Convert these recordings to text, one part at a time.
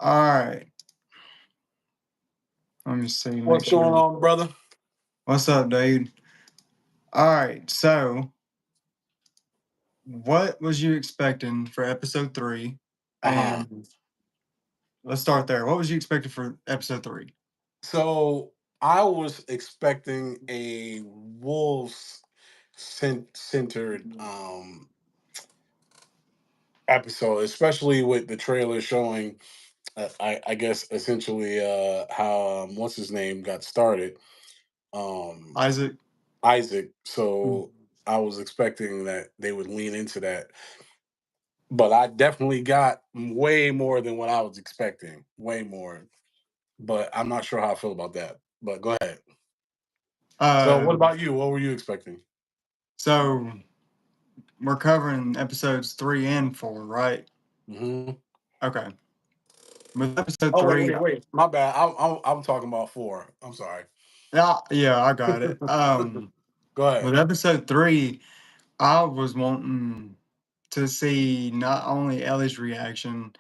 All right. Let me see. Make What's going sure. on, brother? What's up, dude? All right. So, what was you expecting for episode 3? Uh-huh. And let's start there. What was you expecting for episode 3? So I was expecting a wolves centered episode, especially with the trailer showing I guess essentially how what's his name got started. Um Isaac? Isaac. Mm. So I was expecting that they would lean into that. But I definitely got way more than what I was expecting. Way more. But I'm not sure how I feel about that. But go ahead. So, what Um, about you? What were you expecting? so we're covering episodes 3 and 4, right? Hmm. Okay. With episode Oh, wait, 3, wait, wait. My bad. I'm talking about four. I'm sorry. yeah, I got it. Go ahead. With episode 3, I was wanting to see not only Ellie's reaction,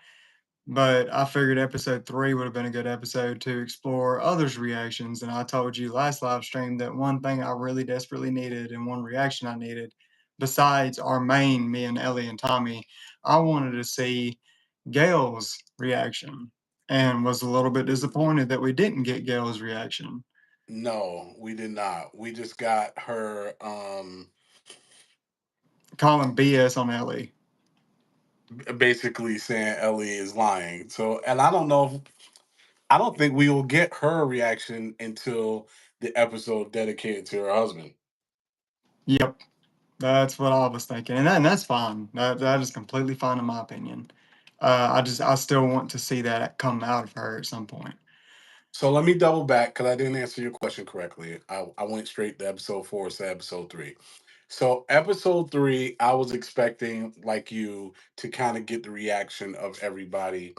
but I figured episode 3 would have been a good episode to explore others' reactions. And I told you last live stream that one thing I really desperately needed and one reaction I needed, besides our main, me and Ellie and Tommy, I wanted to see Gail's reaction and was a little bit disappointed that we didn't get Gail's reaction. No, we did not. We just got her Calling BS on Ellie. basically saying Ellie is lying. So, and I don't think we will get her reaction until the episode dedicated to her husband. Yep, that's what I was thinking, and that's fine. That is completely fine in my opinion. I still want to see that come out of her at some point. So let me double back because I didn't answer your question correctly. I went straight to episode four instead of episode three. So episode three, I was expecting like you to kind of get the reaction of everybody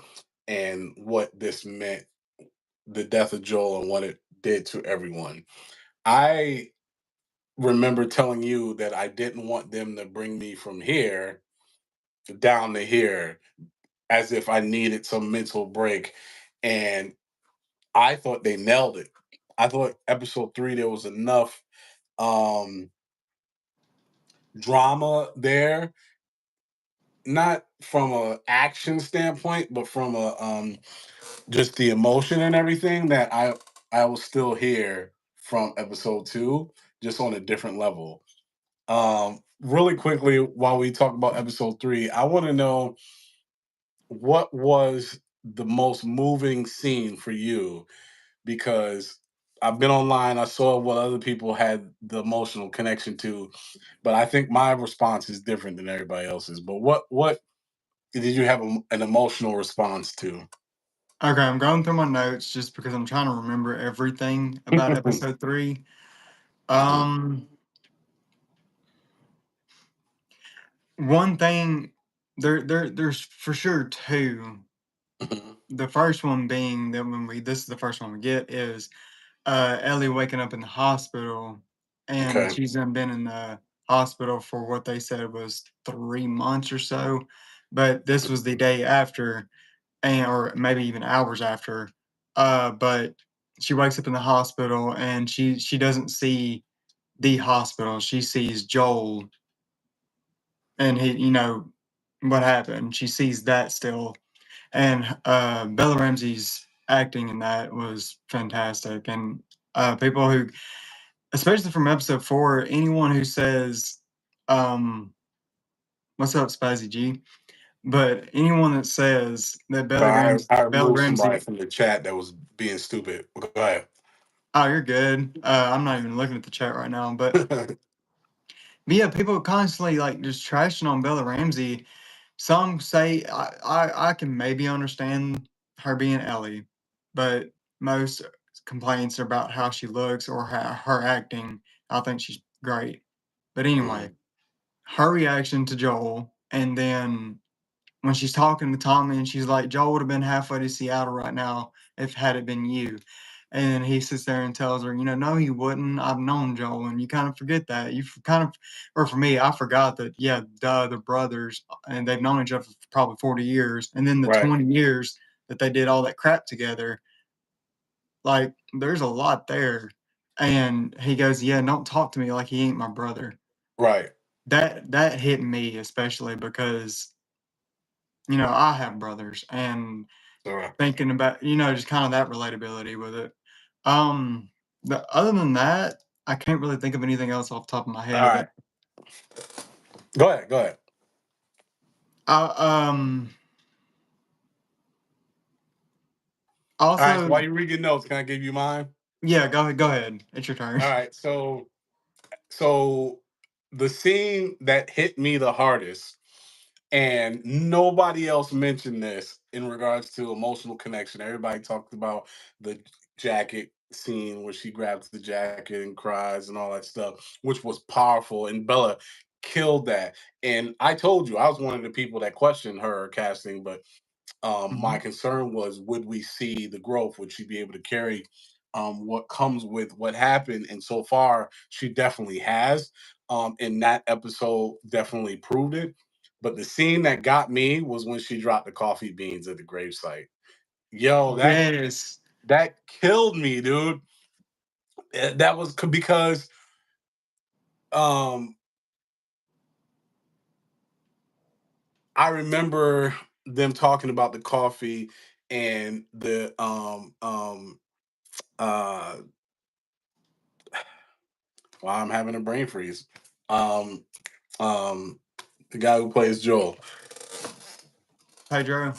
and what this meant, the death of Joel and what it did to everyone. I remember telling you that I didn't want them to bring me from here down to here as if I needed some mental break. And I thought they nailed it. I thought episode three there was enough um drama there, not from a action standpoint, but from a just the emotion and everything that I was still here from episode two, just on a different level. Really quickly, while we talk about episode three, I want to know what was the most moving scene for you because I've been online, I saw what other people had the emotional connection to, but I think my response is different than everybody else's. But what did you have an emotional response to? Okay, I'm going through my notes just because I'm trying to remember everything about episode 3. Uh-huh. Um, One thing, there's for sure two. Mhm. The first one being that this is the first one we get is Ellie waking up in the hospital, and Okay. she's been in the hospital for what they said was 3 months or so, but this was the day after, and or maybe even hours after. But she wakes up in the hospital, and she doesn't see the hospital. She sees Joel, and he, what happened. She sees that still, and Bella Ramsey's acting in that was fantastic, and people who, especially from episode 4, anyone who says, um, "What's up, Spazzy G?" But anyone that says that So I Bella removed somebody Ramsey, from the chat that was being stupid. Go ahead. oh, you're good. I'm not even looking at the chat right now, but yeah, people constantly like just trashing on Bella Ramsey. Some say I can maybe understand her being Ellie, but most complaints are about how she looks or her acting. I think she's great. But anyway, Mhm. her reaction to Joel, and then when she's talking to Tommy and she's like, Joel would have been halfway to Seattle right now if had it been you. And he sits there and tells her, no, he wouldn't. I've known Joel, and you kind of forget that. Kind of, or for me, I forgot that. Yeah, duh, they're brothers, and they've known each other for probably 40 years, and then the Right. 20 years that they did all that crap together. Like, there's a lot there. And he goes, "Yeah, don't talk to me like he ain't my brother." Right. That hit me especially because, I have brothers and Alright. thinking about, just kind of that relatability with it. Um, other than that, I can't really think of anything else off the top of my head that Alright. Go ahead, go ahead. I Alright, so also while you read your notes, can I give you mine? yeah, go ahead. It's your turn. Alright, so the scene that hit me the hardest, and nobody else mentioned this in regards to emotional connection. Everybody talked about the jacket scene where she grabs the jacket and cries and all that stuff, which was powerful. And Bella killed that. And I told you I was one of the people that questioned her casting, but my Mhm. concern was, would we see the growth? Would she be able to carry what comes with what happened? And so far, she definitely has. And that episode definitely proved it. But the scene that got me was when she dropped the coffee beans at the gravesite. Yo, Yes. that killed me, dude. That was because um, I remember them talking about the coffee and the uh well, I'm having a brain freeze. Um, um, the guy who plays Joel, Pedro.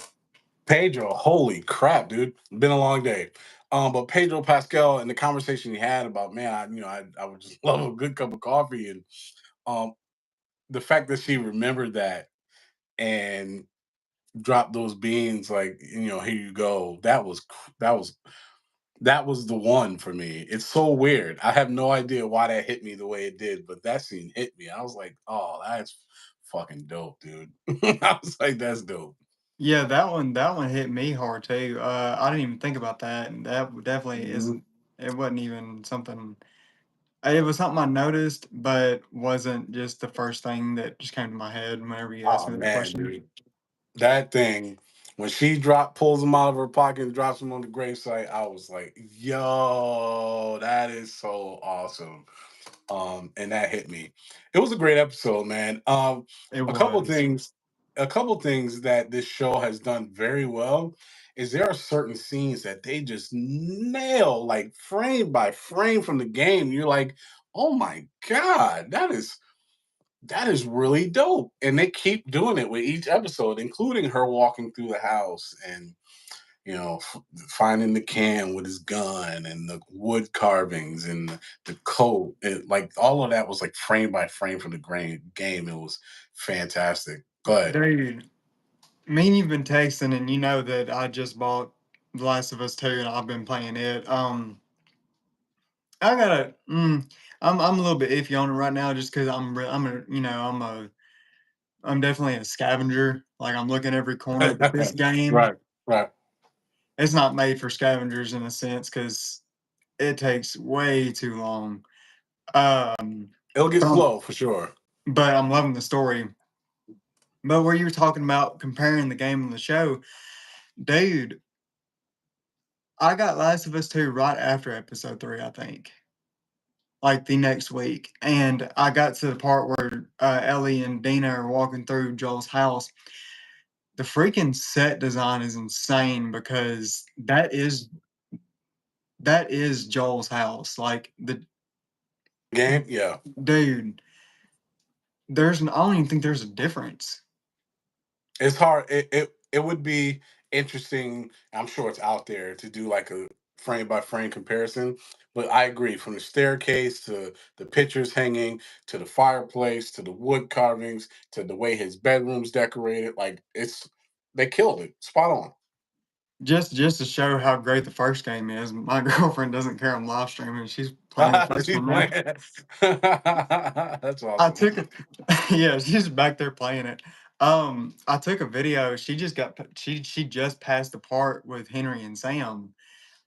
Pedro. Holy crap, dude! Been a long day. But Pedro Pascal and the conversation he had about, man, I would just love a good cup of coffee, and um, the fact that she remembered that and dropped those beans, like, here you go. That was the one for me. It's so weird. I have no idea why that hit me the way it did, but that scene hit me. I was like, "Oh, that's fucking dope, dude." I was like, "That's dope." Yeah, that one hit me hard too. I didn't even think about that, and definitely Mhm. isn't. It wasn't even something. It was something I noticed, but wasn't just the first thing that just came to my head whenever you asked Oh me that man, question. dude, that thing when she pulls them out of her pocket and drops them on the gravesite, I was like, "Yo, that is so awesome." And that hit me. It was a great episode, man. It A couple was. things, a couple things that this show has done very well is there are certain scenes that they just nail, like frame by frame from the game. You're like, oh my god, that is really dope, and they keep doing it with each episode, including her walking through the house and finding the can with his gun and the wood carvings and the coat. Like all of that was like frame by frame from the game. It was fantastic. Go ahead. Dude, me and you've been texting, and you know that I just bought The Last of Us 2, and I've been playing it. I gotta. I'm a little bit iffy on it right now, just because I'm definitely a scavenger. Like, I'm looking every corner, but this game, Right, right. it's not made for scavengers in a sense because it takes way too long. Um, It'll get but I'm, slow for sure. but I'm loving the story. But where you were talking about comparing the game and the show, dude, I got Last of Us 2 right after episode 3, I think, like the next week. And I got to the part where Ellie and Dina are walking through Joel's house. The freaking set design is insane because that is Joel's house. Like, Game, yeah. dude, I don't even think there's a difference. It's hard. It would be interesting. I'm sure it's out there to do like a frame by frame comparison. But I agree, from the staircase to the pictures hanging to the fireplace to the wood carvings to the way his bedroom's decorated, like they killed it. Spot on. Just to show how great the first game is, my girlfriend doesn't care I'm live streaming. She's playing the first She's one now. playing. That's I awesome. took it. Yeah, she's back there playing it. I took a video. She just passed the part with Henry and Sam,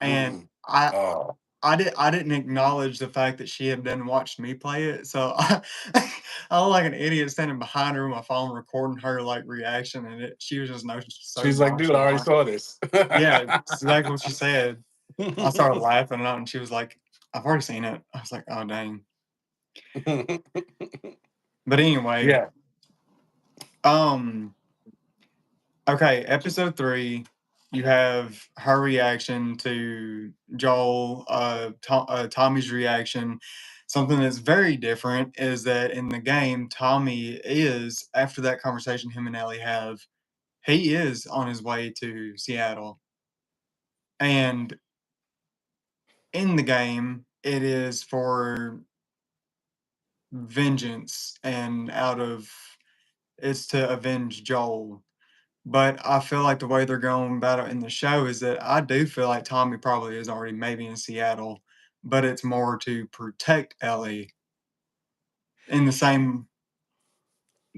and Mm. I Oh. I didn't acknowledge the fact that she had then watched me play it, so I was like an idiot standing behind her with my phone recording her, like, reaction, and she was just so She's like, "Dude, I already nonchalant. saw this." Yeah, it's exactly what she said. I started laughing and she was like, "I've already seen it." I was like, "Oh, dang." But anyway, Yeah. um, okay, episode 3, you have her reaction to Joel, Tommy's reaction. Something that's very different is that in the game, Tommy is, after that conversation him and Ellie have, he is on his way to Seattle. And in the game, it is for vengeance and out of it's to avenge Joel. But I feel like the way they're going about it in the show is that I do feel like Tommy probably is already maybe in Seattle, but it's more to protect Ellie in the same.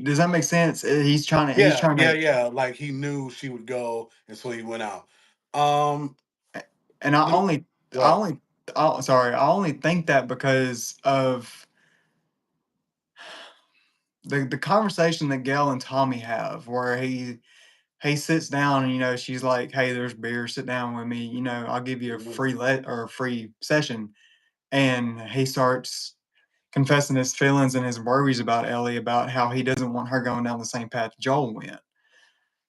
Does that make sense? He's Yeah, trying yeah, to, yeah, like, he knew she would go, and so he went out. Um, and I lem only, Go I ahead. only, oh, sorry, I only think that because of the conversation that Gail and Tommy have, where he sits down and she's like, "Hey, there's beer. Sit down with me. I'll give you a Mhm. free let or a free session." And he starts confessing his feelings and his worries about Ellie, about how he doesn't want her going down the same path Joel went.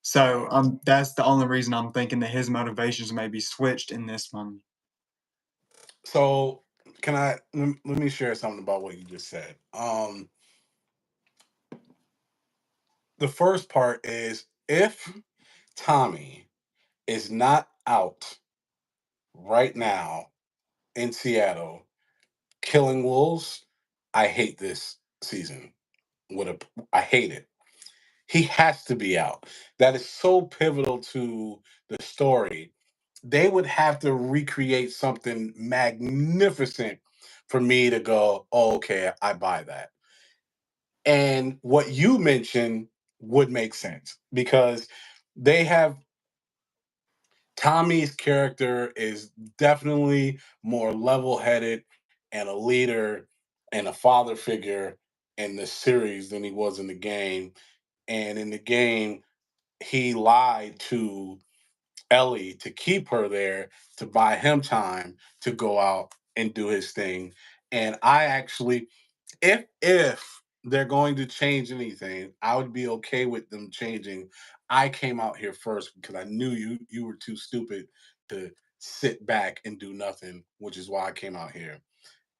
So Right. that's the only reason I'm thinking that his motivations may be switched in this one. So, can I let me share something about what you just said. The first part is, if Tommy is not out right now in Seattle killing wolves, I hate this season. I hate it. He has to be out. That is so pivotal to the story. They would have to recreate something magnificent for me to go, oh, okay, I buy that. And what you mentioned would make sense because they have Tommy's character is definitely more level-headed and a leader and a father figure in the series than he was in the game. And in the game, he lied to Ellie to keep her there to buy him time to go out and do his thing. And I actually, if they're going to change anything, I would be okay with them changing. I came out here first because I knew you were too stupid to sit back and do nothing, which is why I came out here.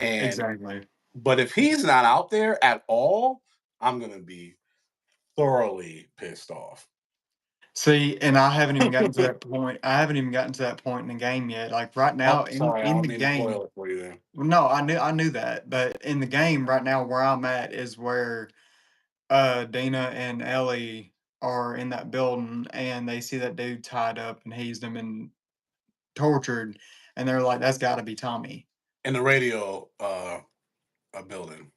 And Exactly. but if he's not out there at all, I'm gonna be thoroughly pissed off. See, and I haven't even gotten to that point. I haven't even gotten to that point in the game yet. Like right Oh, now in sorry, I in don't the mean to game. spoil it for you then. Well, no, I knew that, but in the game right now where I'm at is where Dina and Ellie are in that building and they see that dude tied up and he's them and tortured, and they're like, "That's got to be Tommy." In the radio building.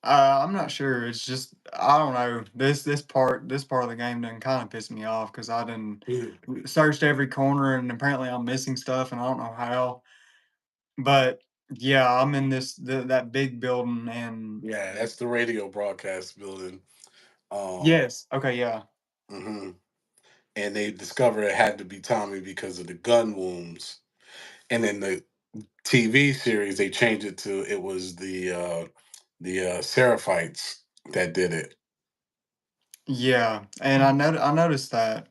I'm not sure. It's just I don't know. This part of the game done kind of pissed me off because I done Mhm. searched every corner and apparently I'm missing stuff and I don't know how. But yeah, I'm in that big building and Yeah, that's the radio broadcast building. yes, okay, yeah, Mhm. And they discovered it had to be Tommy because of the gun wounds. And in the TV series, they changed it to it was the Seraphites that did it. yeah, and I noticed that.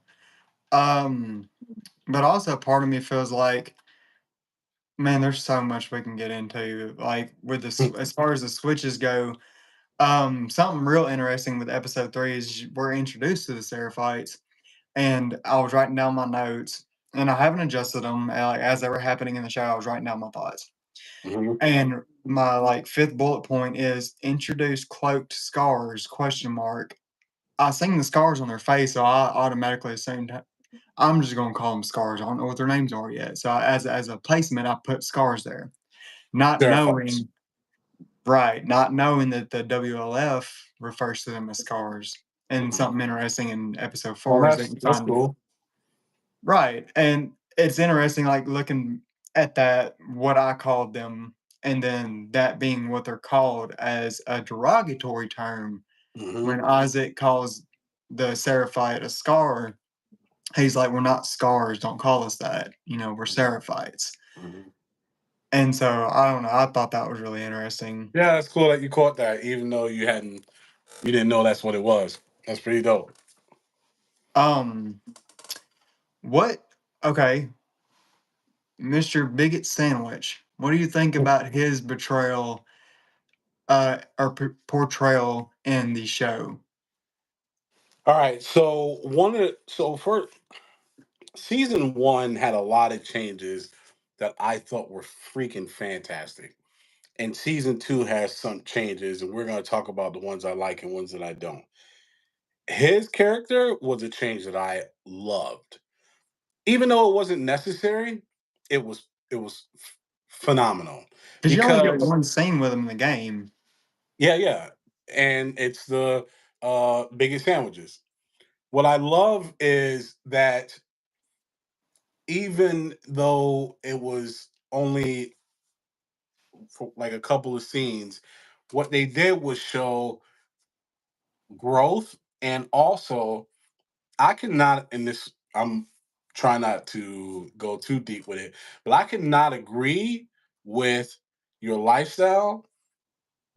Um, but also part of me feels like, man, there's so much we can get into. Like with as far as the switches go, something real interesting with episode 3 is we're introduced to the Seraphites, and I was writing down my notes, and I haven't adjusted them like, as they were happening in the show. I was writing down my thoughts, Mhm. and my like fifth bullet point is introduce cloaked scars question mark. I seen the scars on their face, so I automatically assumed I'm just gonna call them scars. I don't know what their names are yet. So as a placement, I put scars there, not Seraphites. knowing right, not knowing that the WLF refers to them as scars. And Mhm. something interesting in episode Well, 4 is that you that's find cool. right, and it's interesting, like looking. at that what I called them, and then that being what they're called as a derogatory term. Hmm. When Isaac calls the Seraphite a scar, he's like, "We're not scars. Don't call us that. We're Seraphites." Hmm. And so I don't know. I thought that was really interesting. Yeah, that's cool that you caught that, even though you didn't know that's what it was. That's pretty dope. Um, what? Okay, Mr. Bigot Sandwich. What do you think about his betrayal, or portrayal in the show? All right, so for season one had a lot of changes that I thought were freaking fantastic. And season two has some changes, and we're going to talk about the ones I like and ones that I don't. His character was a change that I loved, even though it wasn't necessary. It was phenomenal Because you only get because one scene with him in the game. yeah, yeah, and it's the biggest sandwiches. What I love is that even though it was only for like a couple of scenes, what they did was show growth, and also I cannot in this I'm trying not to go too deep with it, but I cannot agree with your lifestyle,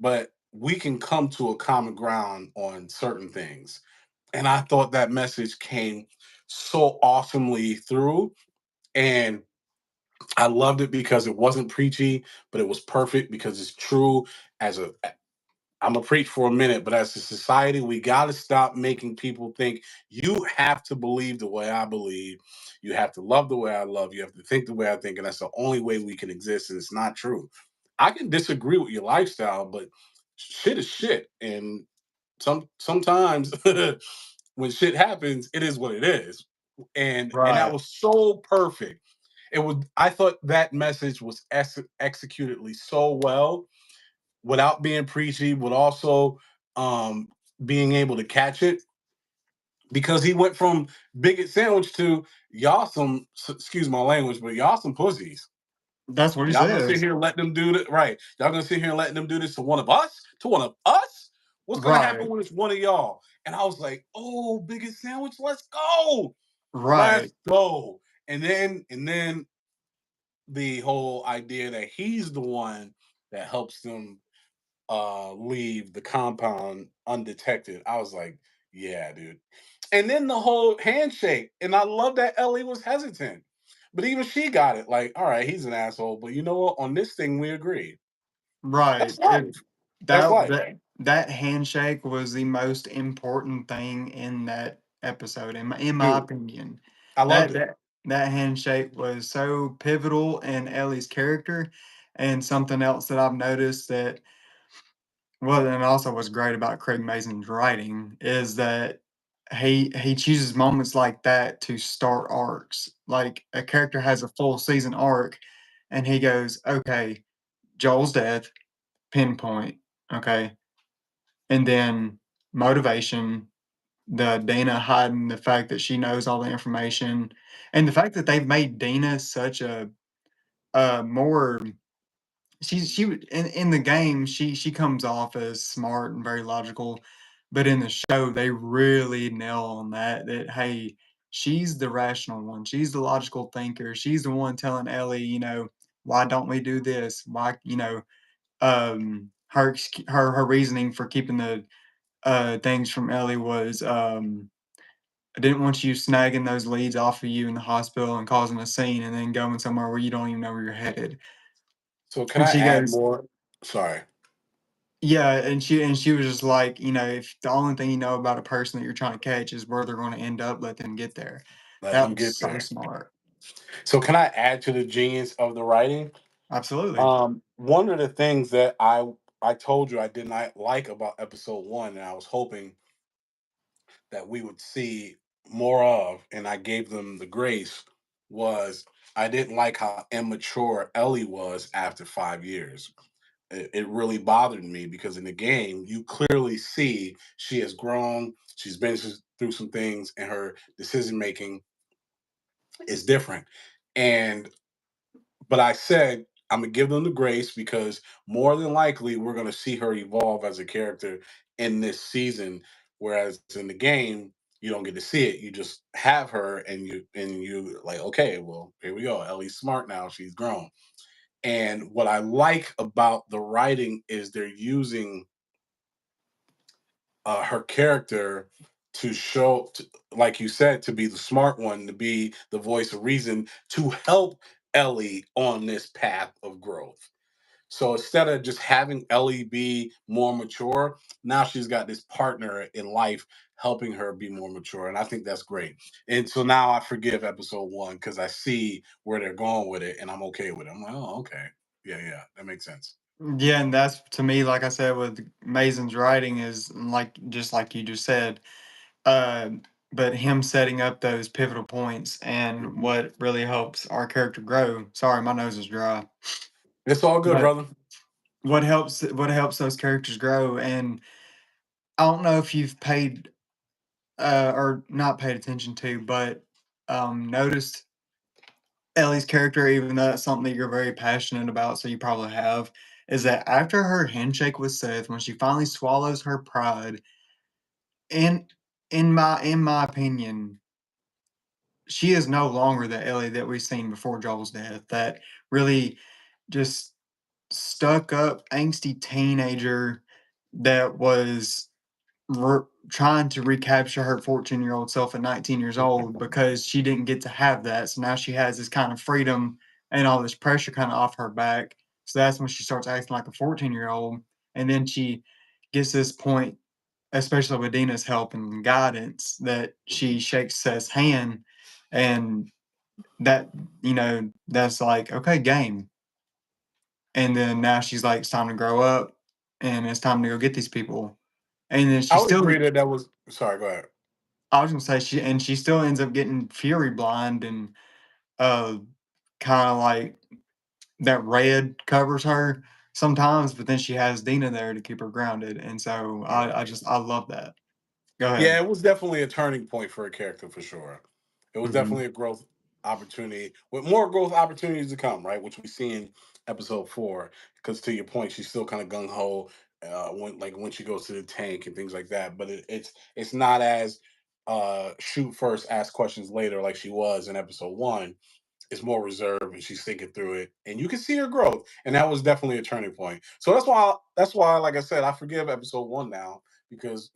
but we can come to a common ground on certain things. And I thought that message came so awesomely through, and I loved it because it wasn't preachy, but it was perfect because it's true. As a I'm gonna preach for a minute, but as a society, we got to stop making people think you have to believe the way I believe. You have to love the way I love. You have to think the way I think, and that's the only way we can exist. And it's not true. I can disagree with your lifestyle, but shit is shit, and sometimes when shit happens, it is what it is. And that Right. was so perfect. It was. I thought that message was executedly so well without being preachy, but also um, being able to catch it because he went from bigot sandwich to y'all some excuse my language, but y'all some pussies. That's what he Y'all gonna sit says. here and let them do that, right? Y'all gonna sit here and let them do this to one of us? To one of us? What's gonna happen Right. when it's one of y'all? And I was like, oh, bigot sandwich, let's go, let's Right. go. And then the whole idea that he's the one that helps them leave the compound undetected. I was like, yeah, dude. And then the whole handshake. And I love that Ellie was hesitant. But even she got it. Like, all right, he's an asshole. But you know what? On this thing, we agree. Right. That's life. That's That life. that that handshake was the most important thing in that episode, in my Dude, opinion. I loved That it. that that handshake was so pivotal in Ellie's character, and something else that I've noticed that, well, and also what's great about Craig Mason's writing is that he chooses moments like that to start arcs. Like a character has a full season arc, and he goes, "Okay, Joel's death, pinpoint, okay, and then motivation, the Dana hiding the fact that she knows all the information, and the fact that they've made Dana such a more in the game, she comes off as smart and very logical, but in the show, they really nail on that, hey, she's the rational one, she's the logical thinker, she's the one telling Ellie, "Why don't we do this? Why," her reasoning for keeping the, things from Ellie was, "I didn't want you snagging those leads off of you in the hospital and causing a scene and then going somewhere where you don't even know where you're headed." So can And I she add goes, more? Sorry. "Yeah," and she was just like, "If the only thing you know about a person that you're trying to catch is where they're gonna end up, let them get there." Let That them was get so there. smart. So can I add to the genius of the writing? Absolutely. One of the things that I told you I did not like about episode one, and I was hoping that we would see more of, and I gave them the grace, was I didn't like how immature Ellie was after 5 years. It really bothered me because in the game, you clearly see she has grown, she's been through some things, and her decision making is different. And But I said I'm gonna give them the grace because more than likely we're gonna see her evolve as a character in this season. Whereas in the game, you don't get to see it. You just have her and you like, okay, well, here we go. Ellie's smart now, she's grown. And what I like about the writing is they're using her character to show, like you said, to be the smart one, to be the voice of reason, to help Ellie on this path of growth. So instead of just having Ellie be more mature, now she's got this partner in life helping her be more mature. And I think that's great. And so now I forgive episode one because I see where they're going with it and I'm okay with it. I'm like, oh, okay. Yeah, yeah, that makes sense. Yeah, and that's to me, like I said, with Mason's writing is like just like you just said, uh, but him setting up those pivotal points and what really helps our character grow. Sorry, my nose is dry. It's all good, But brother. what helps those characters grow, and I don't know if you've paid or not paid attention to, but noticed Ellie's character, even though that's something that you're very passionate about, so you probably have, is that after her handshake with Seth, when she finally swallows her pride, in in my opinion, she is no longer the Ellie that we've seen before Joel's death. That really just stuck up, angsty teenager that was trying to recapture her 14-year-old self at 19 years old because she didn't get to have that. So now she has this kind of freedom and all this pressure kind of off her back. So that's when she starts acting like a 14-year-old. And then she gets this point, especially with Dina's help and guidance, that she shakes Seth's hand. And that, that's like, okay, game. And then now she's like, it's time to grow up and it's time to go get these people. And then I she would still agree that that was sorry, go ahead. I was gonna say she still ends up getting fury blind and, uh, kinda like that red covers her sometimes, but then she has Dina there to keep her grounded, and so I Yeah. just I love that. Go Yeah, ahead. it was definitely a turning point for a character for sure. It was Mhm. definitely a growth opportunity with more growth opportunities to come, right? Which we see in episode four. Because to your point, she's still kind of gung ho when she goes to the tank and things like that. But it's not as shoot first, ask questions later like she was in episode one. It's more reserved and she's thinking through it, and you can see her growth. And that was definitely a turning point. So that's why, like I said, I forgive episode one now because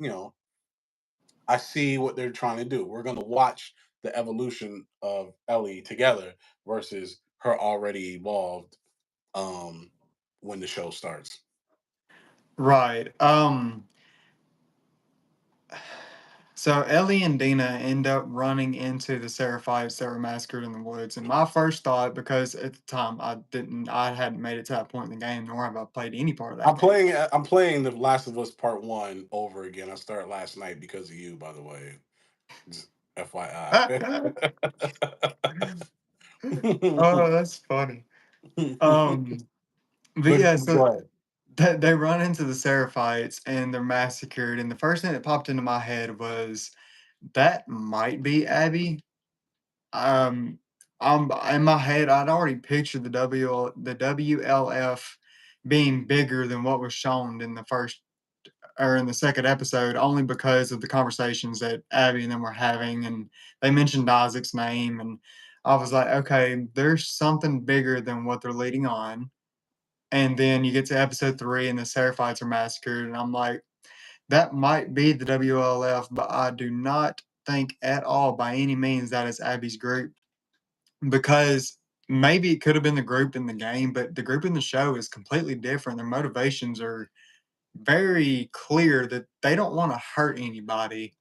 I see what they're trying to do. We're going to watch the evolution of Ellie together versus her already evolved um when the show starts. Right, so Ellie and Dina end up running into the Seraphites that were massacred in the woods, and my first thought, because at the time I hadn't made it to that point in the game, nor have I played any part of that game. I'm playing The Last of Us Part 1 over again. I started last night because of you, by the way. Just FYI. Oh, that's funny. Um, but but yeah, so go ahead. they run into the Seraphites and they're massacred. And the first thing that popped into my head was that might be Abby. Um, in my head, I'd already pictured the WLF being bigger than what was shown in the first or in the second episode, only because of the conversations that Abby and them were having, and they mentioned Isaac's name, and I was like, okay, there's something bigger than what they're leading on. And then you get to episode 3 and the Seraphites are massacred, and I'm like, that might be the WLF, but I do not think at all by any means that is Abby's group, because maybe it could have been the group in the game, but the group in the show is completely different. Their motivations are very clear that they don't want to hurt anybody.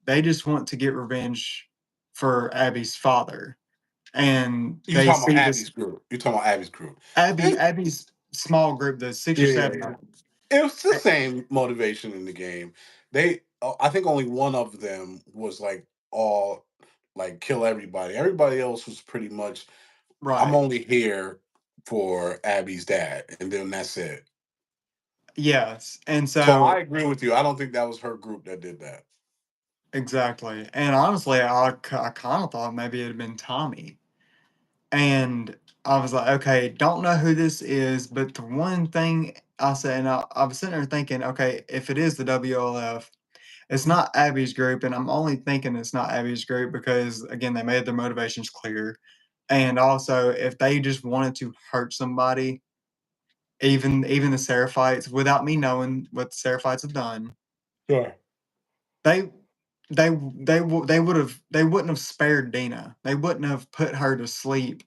They just want to get revenge for Abby's father. And You they talking about see this Abby's group. You talking about Abby's group. Abby And Abby's small group, the 6 or yeah, yeah, 7 yeah. of 'em. It was the Eh, same motivation in the game. I think only one of them was like all like kill everybody. Everybody else was pretty much, I'm right. only here for Abby's dad, and then that's it. Yes, and So I so agree with you. I don't think that was her group that did that. exactly, and honestly, I kinda thought maybe it had been Tommy, and I was like, okay, don't know who this is, but the one thing I said, and I was sitting there thinking, okay, if it is the WLF, it's not Abby's group, and I'm only thinking it's not Abby's group because again, they made their motivations clear. And also, if they just wanted to hurt somebody, even the Seraphites, without me knowing what the Seraphites have done, Sure. they they wouldn't have spared Dina. They wouldn't have put her to sleep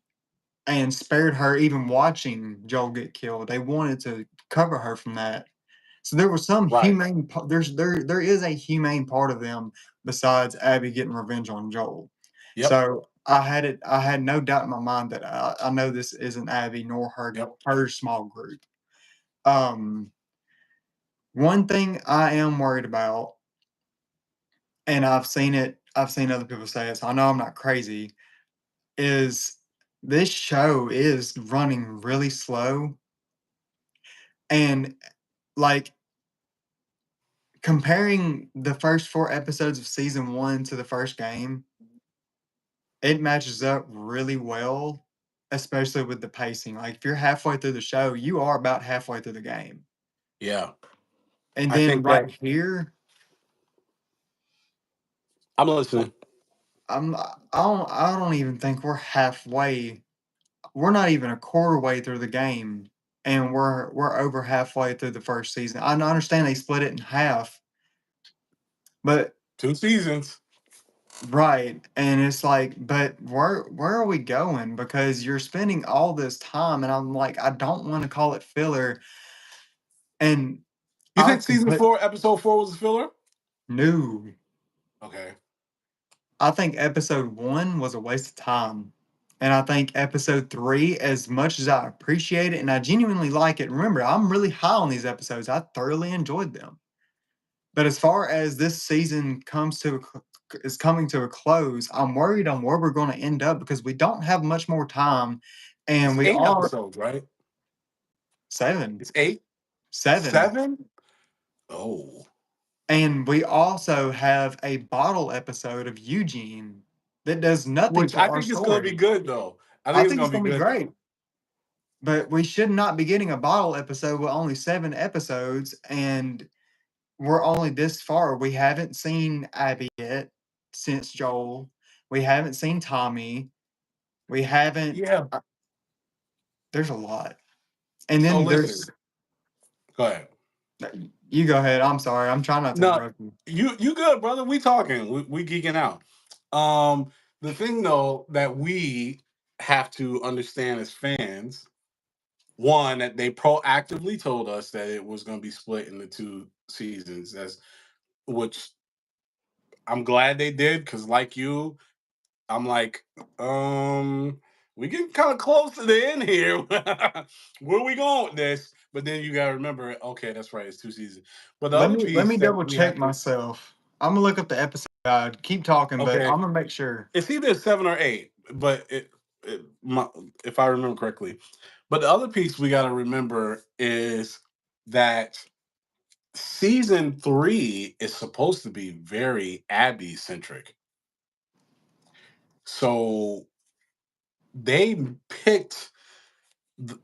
and spared her even watching Joel get killed. They wanted to cover her from that. So there was some Right. humane there is a humane part of them besides Abby getting revenge on Joel. Yep. So I had no doubt in my mind that I know this isn't Abby nor Yep. her small group. Um, one thing I am worried about, and I've seen other people say it, so I know I'm not crazy, is this show is running really slow. And like comparing the first 4 episodes of season 1 to the first game, it matches up really well, especially with the pacing. Like, if you're halfway through the show, you are about halfway through the game. Yeah. And I then think that right here, I'm listening. I don't even think we're halfway. We're not even a quarter way through the game, and we're over halfway through the first season. I understand they split it in half, but 2 seasons. right, and it's like, but where are we going? Because you're spending all this time, and I'm like, I don't want to call it filler. And You I think season complete 4, episode 4 was a filler? no, Okay. I think episode 1 was a waste of time. And I think episode 3, as much as I appreciate it and I genuinely like it, remember, I'm really high on these episodes. I thoroughly enjoyed them. But as far as this season is coming to a close, I'm worried on where we're going to end up because we don't have much more time, and It's we 8 are episodes, right? 7, It's 8? 7, 7? Oh. and we also have a bottle episode of Eugene that does nothing Which for I our think is gonna be story. good though. I I think it's think it's gonna be going to be good great, though. but we should not be getting a bottle episode with only 7 episodes, and we're only this far. We haven't seen Abby yet since Joel. We haven't seen Tommy. We haven't Yeah. there's a lot. And So then listen, there's go ahead. you go ahead. I'm sorry. I'm trying not to No, interrupt you. you good, brother. We talking. We geeking out. Um, the thing though that we have to understand as fans, one, that they proactively told us that it was gonna be split into 2 seasons. As which I'm glad they did, because like you, I'm like, we getting kind of close to the end here. Where we going with this? But then you gotta remember, okay, that's right, it's 2 seasons. But the other Let piece me that double we check have to myself. I'm gonna look up the episode guide. Keep talking, but okay, I'm gonna make sure. it's either 7 or 8, but if I remember correctly. But the other piece we gotta remember is that season 3 is supposed to be very Abby centric. So they picked th-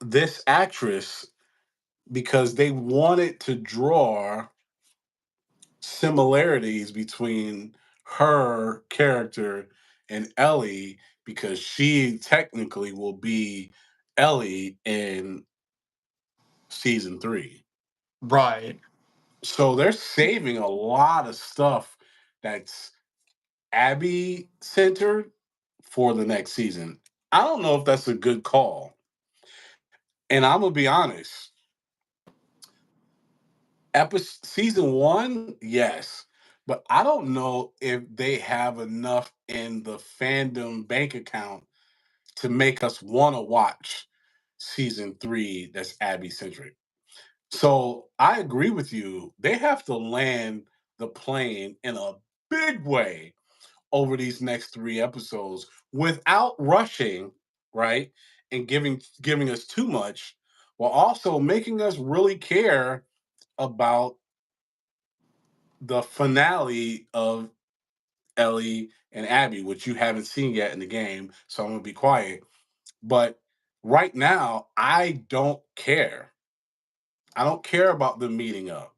this actress because they wanted to draw similarities between her character and Ellie, because she technically will be Ellie in season 3. Right. So they're saving a lot of stuff that's Abby centered for the next season. I don't know if that's a good call. And I'm gonna be honest, season 1, yes, but I don't know if they have enough in the fandom bank account to make us want to watch season 3 that's Abby centric. So I agree with you. They have to land the plane in a big way over these next 3 episodes without rushing, right? And giving us too much, while also making us really care about the finale of Ellie and Abby, which you haven't seen yet in the game. So I'm gonna be quiet. But right now, I don't care. I don't care about them meeting up.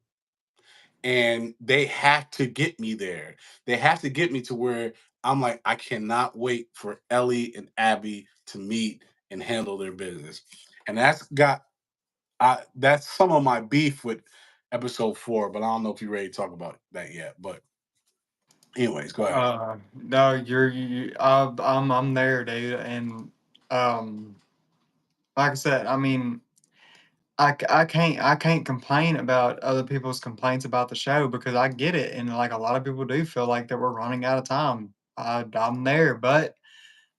And they have to get me there. They have to get me to where I'm like, I cannot wait for Ellie and Abby to meet and handle their business. And that's some of my beef with episode 4, but I don't know if you're ready to talk about that yet. But anyways, go ahead. No, I'm there, dude, and um, like I said, I mean, I can't complain about other people's complaints about the show because I get it, and like a lot of people do feel like that we're running out of time. I'm there, but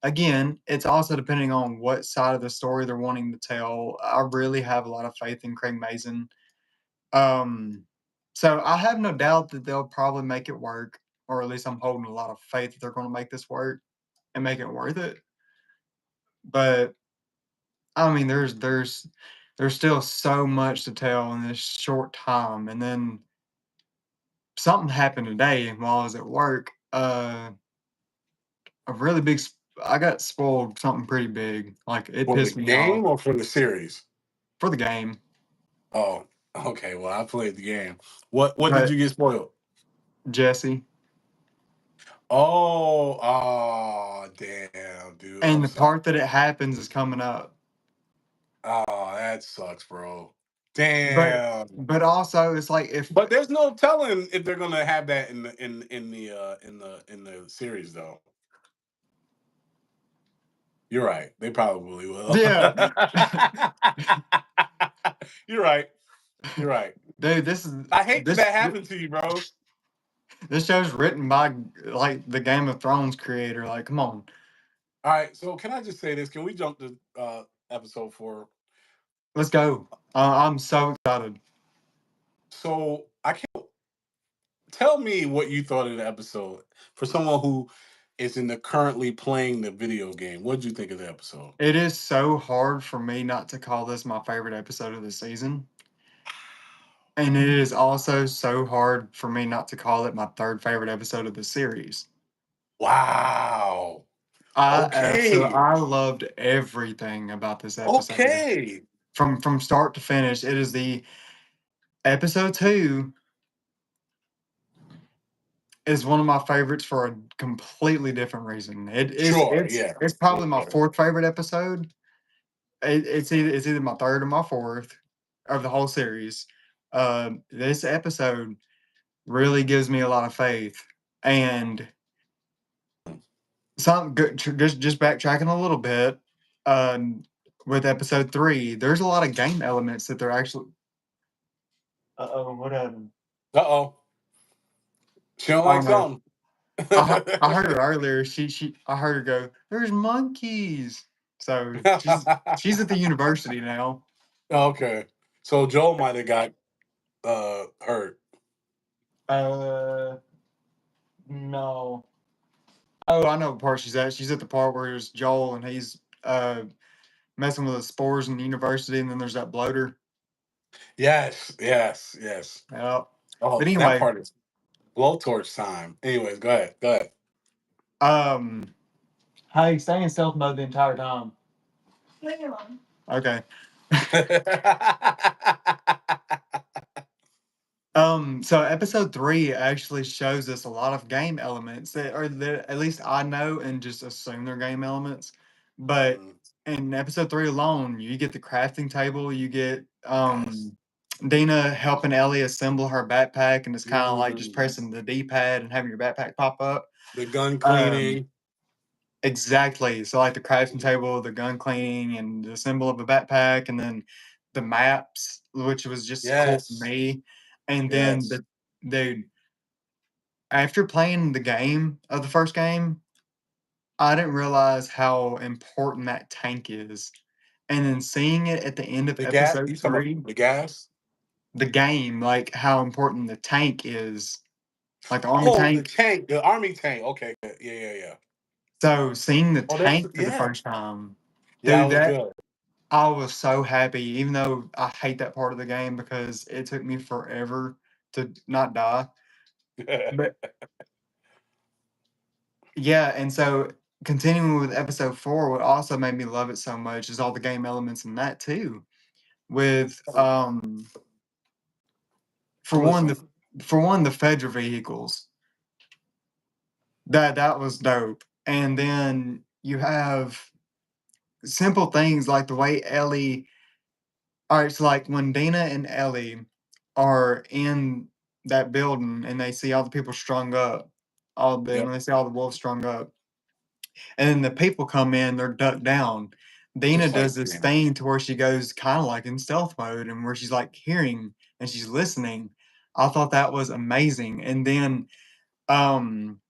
again, it's also depending on what side of the story they're wanting to tell. I really have a lot of faith in Craig Mazin. Um, so I have no doubt that they'll probably make it work, or at least I'm holding a lot of faith that they're going to make this work and make it worth it. But I mean, there's still so much to tell in this short time, and then something happened today while I was at work. A really big. I got spoiled something pretty big. Like it For the pissed me off game or for the series? for the game, Oh, okay. Well, I played the game. What did but you get spoiled? Jesse Damn, dude. and I'm the sorry. part that it happens is coming up. Oh, that sucks, bro. But Damn. but also it's like if But there's no telling if they're gonna have that in the series though. You're right. They probably will. yeah, You're right. You're right. dude, I hate that that happened to you, bro. this show's written by like the Game of Thrones creator. Like, come on, All right. So can I just say this? Can we jump to episode 4? let's go. I'm so excited. So I can't tell me what you thought of the episode for someone who is in the currently playing the video game. What did you think of the episode? It is so hard for me not to call this my favorite episode of the season. And it is also so hard for me not to call it my third favorite episode of the series. Wow. So Okay. I loved everything about this episode. Okay. From start to finish. It is the episode 2 is one of my favorites for a completely different reason. It is Sure. Yeah. it's probably my Yeah. fourth favorite episode. It's either my third or my fourth of the whole series. This episode really gives me a lot of faith, and some good. Just backtracking a little bit, um, with episode 3, there's a lot of game elements that they're actually. Oh, what happened? Uh-oh. She don't Oh like no, something. I heard her earlier. I heard her go. There's monkeys. So she's at the university now. Okay. So Joel might have got hurt. Uh, no. Oh, I know what part she's at. She's at the part where there's Joel and he's messing with the spores in the university, and then there's that bloater. Yes, yes, yes. Yeah. But Oh, that anyway, part is blowtorch time. Anyways, go ahead. Go ahead. um, hey, stay in stealth mode the entire time. Okay. So episode 3 actually shows us a lot of game elements that at least I know and just assume they're game elements. But Mhm. in episode 3 alone, you get the crafting table, you get Yes. Dina helping Ellie assemble her backpack, and it's kind of like just Mhm. pressing the D-pad and having your backpack pop up. The gun Um, cleaning. exactly. So like the crafting Mhm. table, the gun cleaning, and the symbol of a backpack, and then the maps, which was just cool to Yes. me. And then Yes. the after playing the game of the first game, I didn't realize how important that tank is. And then seeing it at the end of The gas. episode You talking about 3, the gas? the game, like how important the tank is, like the army Oh, the tank. tank, the army tank. Okay. Yeah, yeah, yeah. So seeing the Oh, that's tank for the yeah. first time, Yeah, it dude, was that good. I was so happy, even though I hate that part of the game because it took me forever to not die. But yeah, and so continuing with episode 4, what also made me love it so much is all the game elements in that too. With for I'm one, listening. the Fedra vehicles. That was dope. And then you have simple things like the way Ellie. All right, so like when Dina and Ellie are in that building and they see all the people strung up, Yep. when they see all the wolves strung up, and then the people come in, they're ducked down. Dina Just like does this yeah. thing to where she goes kind of like in stealth mode and where she's like hearing and she's listening. I thought that was amazing. And then um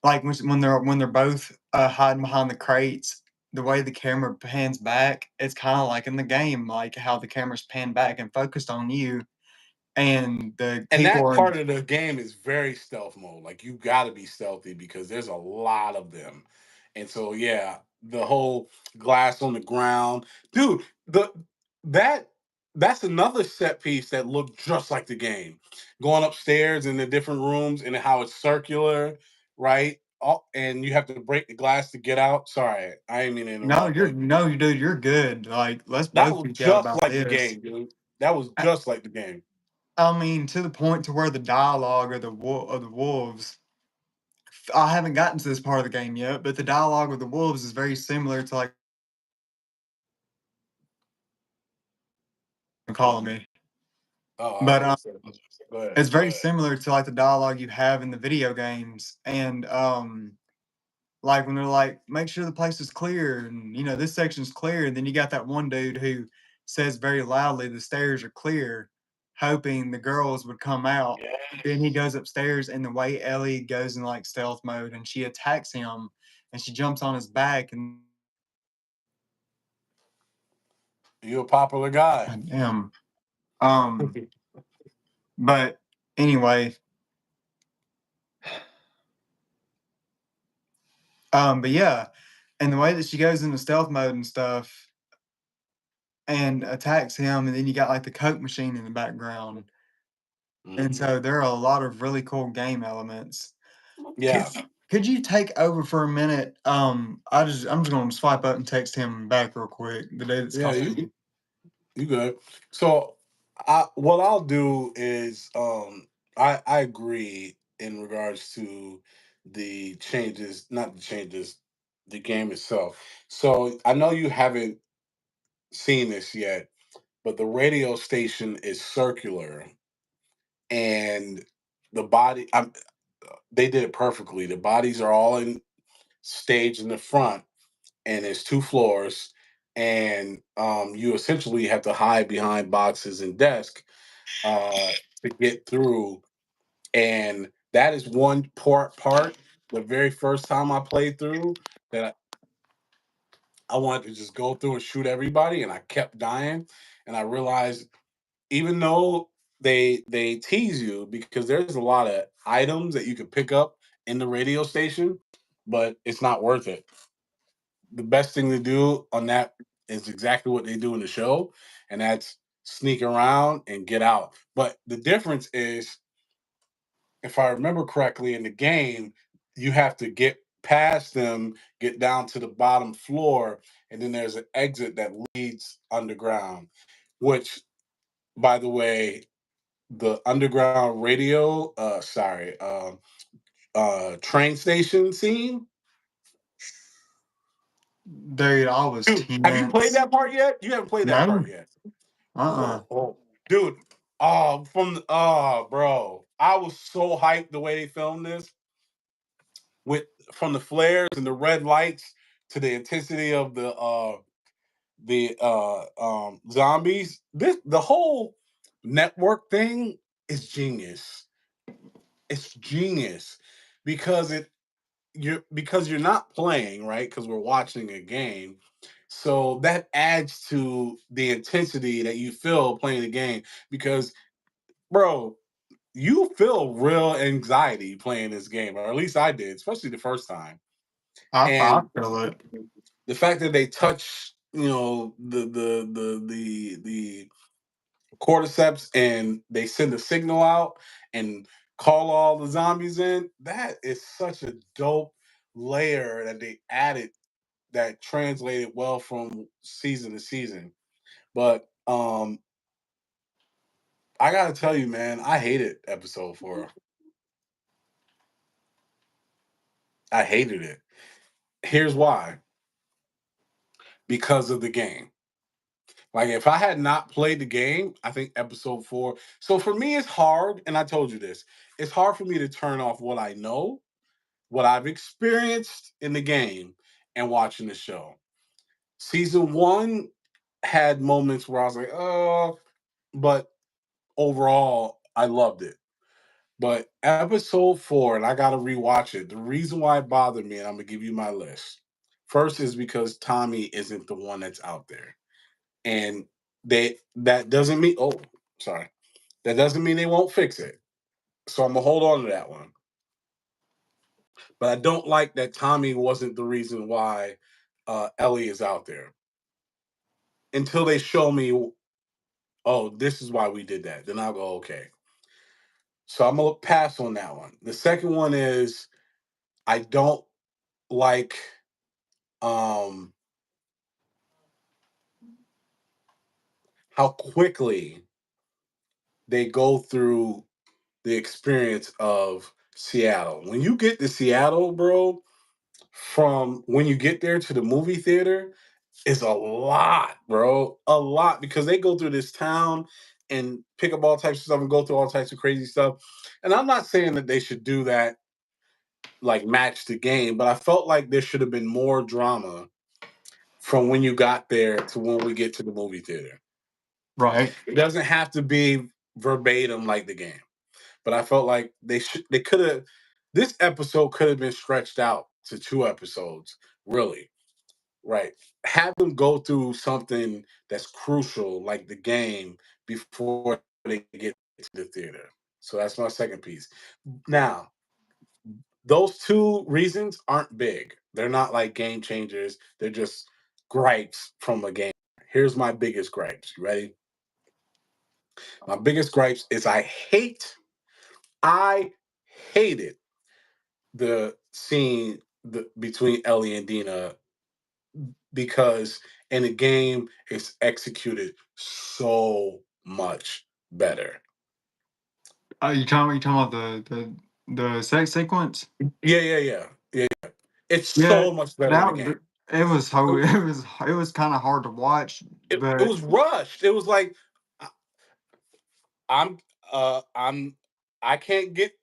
like when they're both hiding behind the crates, the way the camera pans back, it's kind of like in the game, like how the camera's panned back and focused on you, and the And people that are in. part of the game is very stealth mode. Like you got to be stealthy because there's a lot of them. And so yeah, the whole glass on the ground, dude. That that's another set piece that looked just like the game. Going upstairs in the different rooms and how it's circular, right? And you have to break the glass to get out. Sorry, I didn't mean to No, interrupt, you're but no, you dude, you're good. Like let's that both was geek out just about like the this. game, dude. That was I, just like the game. I mean, to the point to where the dialogue of the wolves. I haven't gotten to this part of the game yet, but the dialogue with the wolves is very similar to like calling me. Oh, I But understand. Go ahead. it's very similar to like the dialogue you have in the video games, and like when they're like, make sure the place is clear, and this section's clear, and then you got that one dude who says very loudly the stairs are clear, hoping the girls would come out. Then he goes upstairs, and the way Ellie goes in like stealth mode, and she attacks him, and she jumps on his back, and You a popular guy. God damn. But anyway, but yeah, and the way that she goes into stealth mode and stuff and attacks him, and then you got like the Coke machine in the background. And Mhm. so there are a lot of really cool game elements. Could Yeah, could you take over for a minute? I'm just gonna swipe up and text him back real quick, the day that's yeah, calling me. you good. So, what I'll do is, I agree in regards to the changes, not the changes, the game itself. So I know you haven't seen this yet, but the radio station is circular, and the body, they did it perfectly. The bodies are all in stage in the front, and there's 2 floors, and you essentially have to hide behind boxes and desk uh, to get through. And that is one part. The very first time I played through, that I wanted to just go through and shoot everybody, and I kept dying. And I realized even though they tease you because there's a lot of items that you can pick up in the radio station, but it's not worth it. The best thing to do on that is exactly what they do in the show, and that's sneak around and get out. But the difference is, if I remember correctly, in the game, you have to get past them, get down to the bottom floor, and then there's an exit that leads underground. Which, by the way, the underground radio, train station scene. Dude, I was Dude, have you played tense. that part yet? You haven't played that part No, yet. uh-uh. Dude. Bro, I was so hyped the way they filmed this, with from the flares and the red lights to the intensity of the zombies. The whole network thing is genius. It's genius because you're not playing, right? Because we're watching a game. So that adds to the intensity that you feel playing the game, because bro, you feel real anxiety playing this game, or at least I did, especially the first time. I And feel it. the fact that they touch, the cordyceps, and they send a signal out and call all the zombies in, that is such a dope layer that they added that translated well from season to season. But I gotta tell you, man, I hated episode 4. I hated it. Here's why. Because of the game. Like if I had not played the game, I think episode 4. So for me, it's hard, and I told you this. It's hard for me to turn off what I know, what I've experienced in the game, and watching the show. Season 1 had moments where I was like, oh, but overall, I loved it. But episode 4, and I gotta rewatch it. The reason why it bothered me, and I'm gonna give you my list. First is because Tommy isn't the one that's out there. And that doesn't mean, oh, sorry. That doesn't mean they won't fix it. So I'm gonna hold on to that one. But I don't like that Tommy wasn't the reason why Ellie is out there. Until they show me, oh, this is why we did that. Then I'll go, okay. So I'm gonna pass on that one. The second one is I don't like um how quickly they go through the experience of Seattle. When you get to Seattle, bro, from when you get there to the movie theater is a lot, bro. A lot because they go through this town and pick up all types of stuff and go through all types of crazy stuff. And I'm not saying that they should do that like match the game, but I felt like there should have been more drama from when you got there to when we get to the movie theater. Right. It doesn't have to be verbatim like the game, but I felt like they could have this episode could have been stretched out to 2 episodes, really. Right. Have them go through something that's crucial like the game before they get to the theater. So that's my second piece. Now, those two reasons aren't big. They're not like game changers. They're just gripes from a game. Here's my biggest gripes. You ready? My biggest gripes is I hated the scene between Ellie and Dina because in the game it's executed so much better. You talking about the sex sequence? Yeah. It's Yeah, so much better in the that game. it was It, it was kind of hard to watch, it but was rushed. It was like I'm I'm I can't get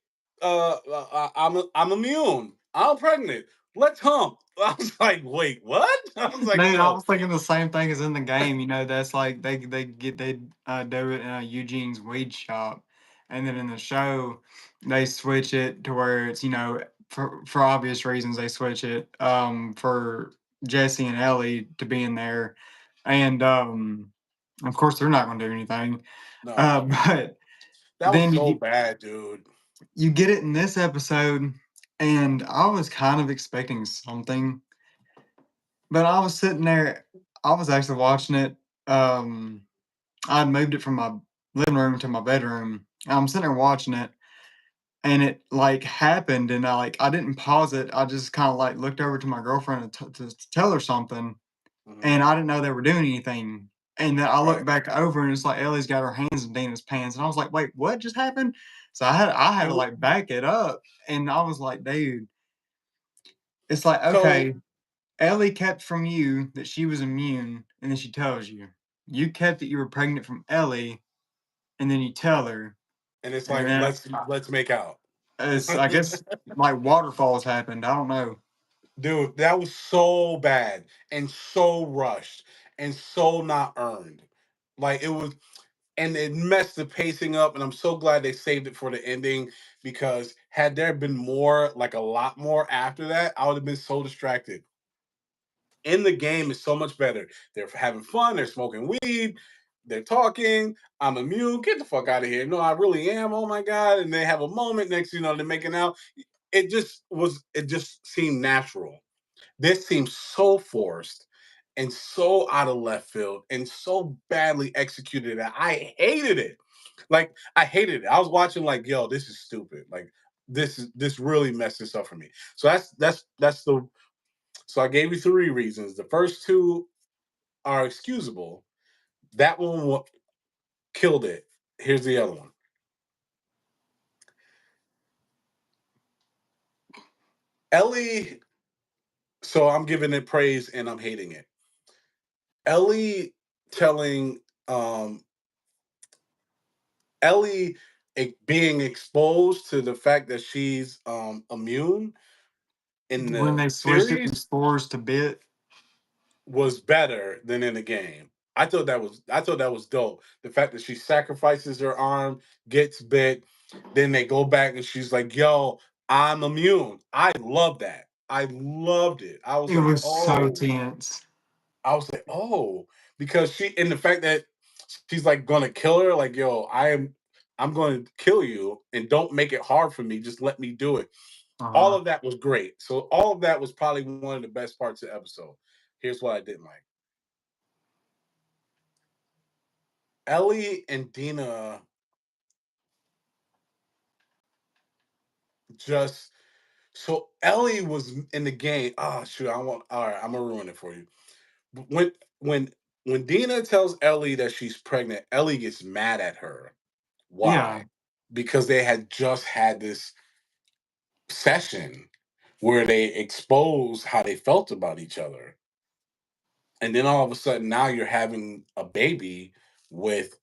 I'm immune. I'm pregnant. Let's hump. I was like, wait, what? I was like, man, I yo, was thinking the same thing as in the game. That's like they do it in a Eugene's weed shop, and then in the show they switch it to where it's for obvious reasons they switch it for Jesse and Ellie to be in there, and of course they're not going to do anything. no. But That was then so bad, dude. you get it in this episode, and I was kind of expecting something, but I was sitting there. I was actually watching it. Um, I'd moved it from my living room to my bedroom. I'm sitting there watching it, and it like happened, and I didn't pause it. I just kind of like looked over to my girlfriend to tell her something, Mhm. and I didn't know they were doing anything. And then I looked Right. back over, and it's like Ellie's got her hands in Dana's pants, and I was like, "Wait, what just happened?" So I had to So like back it up, and I was like, "Dude, it's like so okay, Ellie kept from you that she was immune, and then she tells you. You kept that you were pregnant from Ellie, and then you tell her, and it's and like then let's make out. I guess like waterfalls happened. I don't know. Dude, that was so bad and so rushed and so not earned. Like it was, and it messed the pacing up. And I'm so glad they saved it for the ending because had there been more, like a lot more after that, I would have been so distracted. In the game is so much better. They're having fun. They're smoking weed. They're talking. I'm immune. Get the fuck out of here. No, I really am. Oh my god! And they have a moment next. They're making out. It just was. It just seemed natural. This seems so forced and so out of left field and so badly executed that I hated it. Like I hated it. I was watching like, yo, this is stupid. Like this really messed this up for me. So that's the so I gave you three reasons. The first two are excusable. That one killed it. Here's the other one. Ellie, so I'm giving it praise and I'm hating it. Ellie telling Ellie being exposed to the fact that she's immune in When the they switched it from series spores to bit. was better than in the game. I thought that was dope. The fact that she sacrifices her arm, gets bit, then they go back and she's like, "Yo, I'm immune." I love that. I loved it. It was so tense. I was like, "Oh," because she and the fact that she's like gonna kill her, like, "Yo, I'm going to kill you and don't make it hard for me. Just let me do it." All Uh-huh. of that was great. So all of that was probably one of the best parts of the episode. Here's what I didn't like. Ellie and Dina just so Ellie was in the game. Oh shoot, I want all right, I'm gonna ruin it for you. When when when Dina tells Ellie that she's pregnant, Ellie gets mad at her. Yeah. Why? Because they had just had this session where they exposed how they felt about each other. And then all of a sudden now you're having a baby with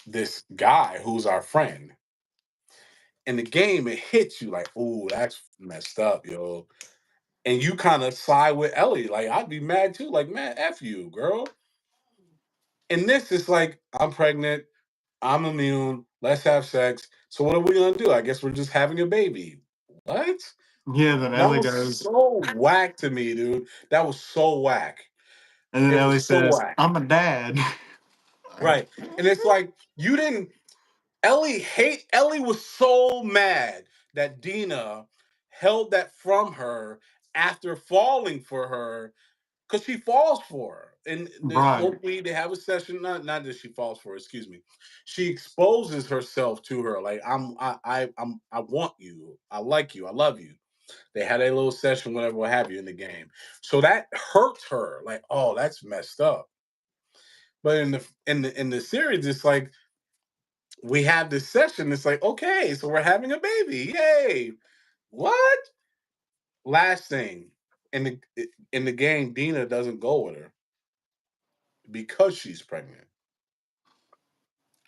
this guy who's our friend. In the game, it hits you like, "Ooh, that's messed up, yo." And you kind of side with Ellie. Like, I'd be mad too. Like, man, F you, girl. And this is like, I'm pregnant, I'm immune, let's have sex. So what are we gonna do? I guess we're just having a baby. What? Yeah, then That Ellie was goes, so whack to me, dude. That was so whack. and then It Ellie was so says, whack. I'm a dad. Right. And it's like you didn't Ellie was so mad that Dina held that from her after falling for her because she falls for her. And they Right. smoke weed, they have a session. Not that she falls for her, excuse me. She exposes herself to her. Like, I want you. I like you. I love you. They had a little session, whatever, what have you, in the game. So that hurts her. Like, oh, that's messed up. But in the series, it's like we have this session. It's like, okay, so we're having a baby. Yay. What? Last thing. In the game, Dina doesn't go with her because she's pregnant.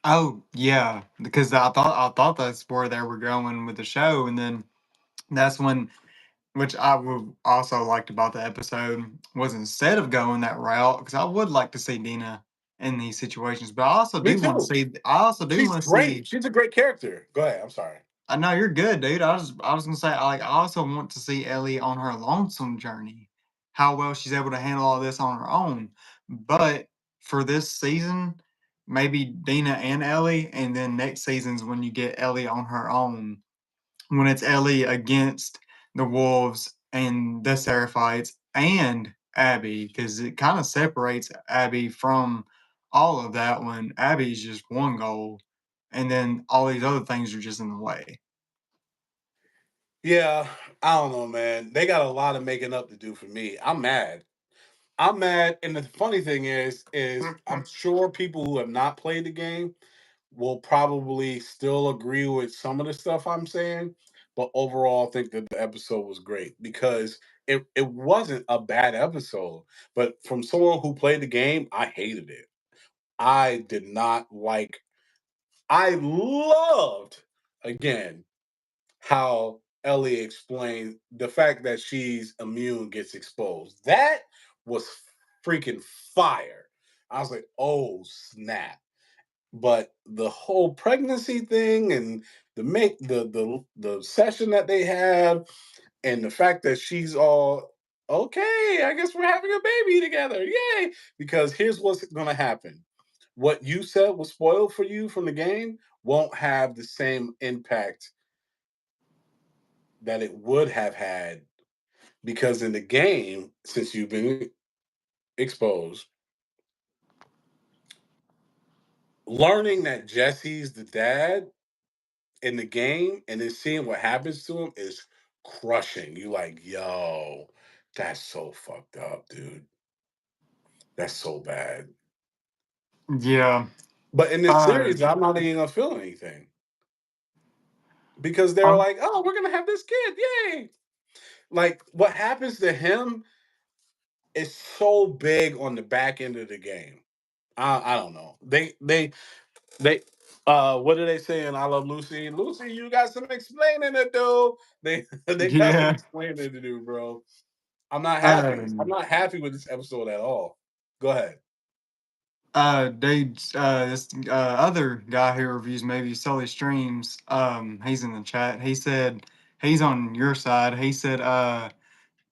Oh, yeah. Because I thought that's where they were going with the show. And then that's when, which I would also liked about the episode, was instead of going that route, because I would like to see Dina in these situations, but Me too. I also do She's want to great. see. She's a great character. Go ahead. I'm sorry. I know you're good, dude. I was gonna say, I also want to see Ellie on her lonesome journey, how well she's able to handle all this on her own. But for this season, maybe Dina and Ellie, and then next season's when you get Ellie on her own, when it's Ellie against the Wolves and the Seraphites and Abby, because it kind of separates Abby from all of that when Abby's just one goal, and then all these other things are just in the way. Yeah, I don't know, man. They got a lot of making up to do for me. I'm mad. I'm mad. And the funny thing is I'm sure people who have not played the game will probably still agree with some of the stuff I'm saying, but overall, I think that the episode was great because it wasn't a bad episode. But from someone who played the game, I hated it. I did not like. I loved again how Ellie explained the fact that she's immune gets exposed. That was freaking fire. I was like, oh snap. But the whole pregnancy thing and the session that they have and the fact that she's all okay, I guess we're having a baby together. Yay. Because here's what's gonna happen. What you said was spoiled for you from the game won't have the same impact that it would have had because in the game, since you've been exposed, learning that Jesse's the dad in the game and then seeing what happens to him is crushing. You like, yo, that's so fucked up, dude. That's so bad. Yeah. But in this Uh, series, I'm not even gonna feel anything because they're um, like, oh, we're gonna have this kid, yay! Like what happens to him is so big on the back end of the game. I don't know. They what do they say in I Love Lucy? Lucy, you got some explaining to do. They got some yeah. explaining to do, bro. I'm not happy. I'm Um, not happy with this episode at all. Go ahead. this other guy who reviews maybe Sully Streams, he's in the chat. He said he's on your side. He said,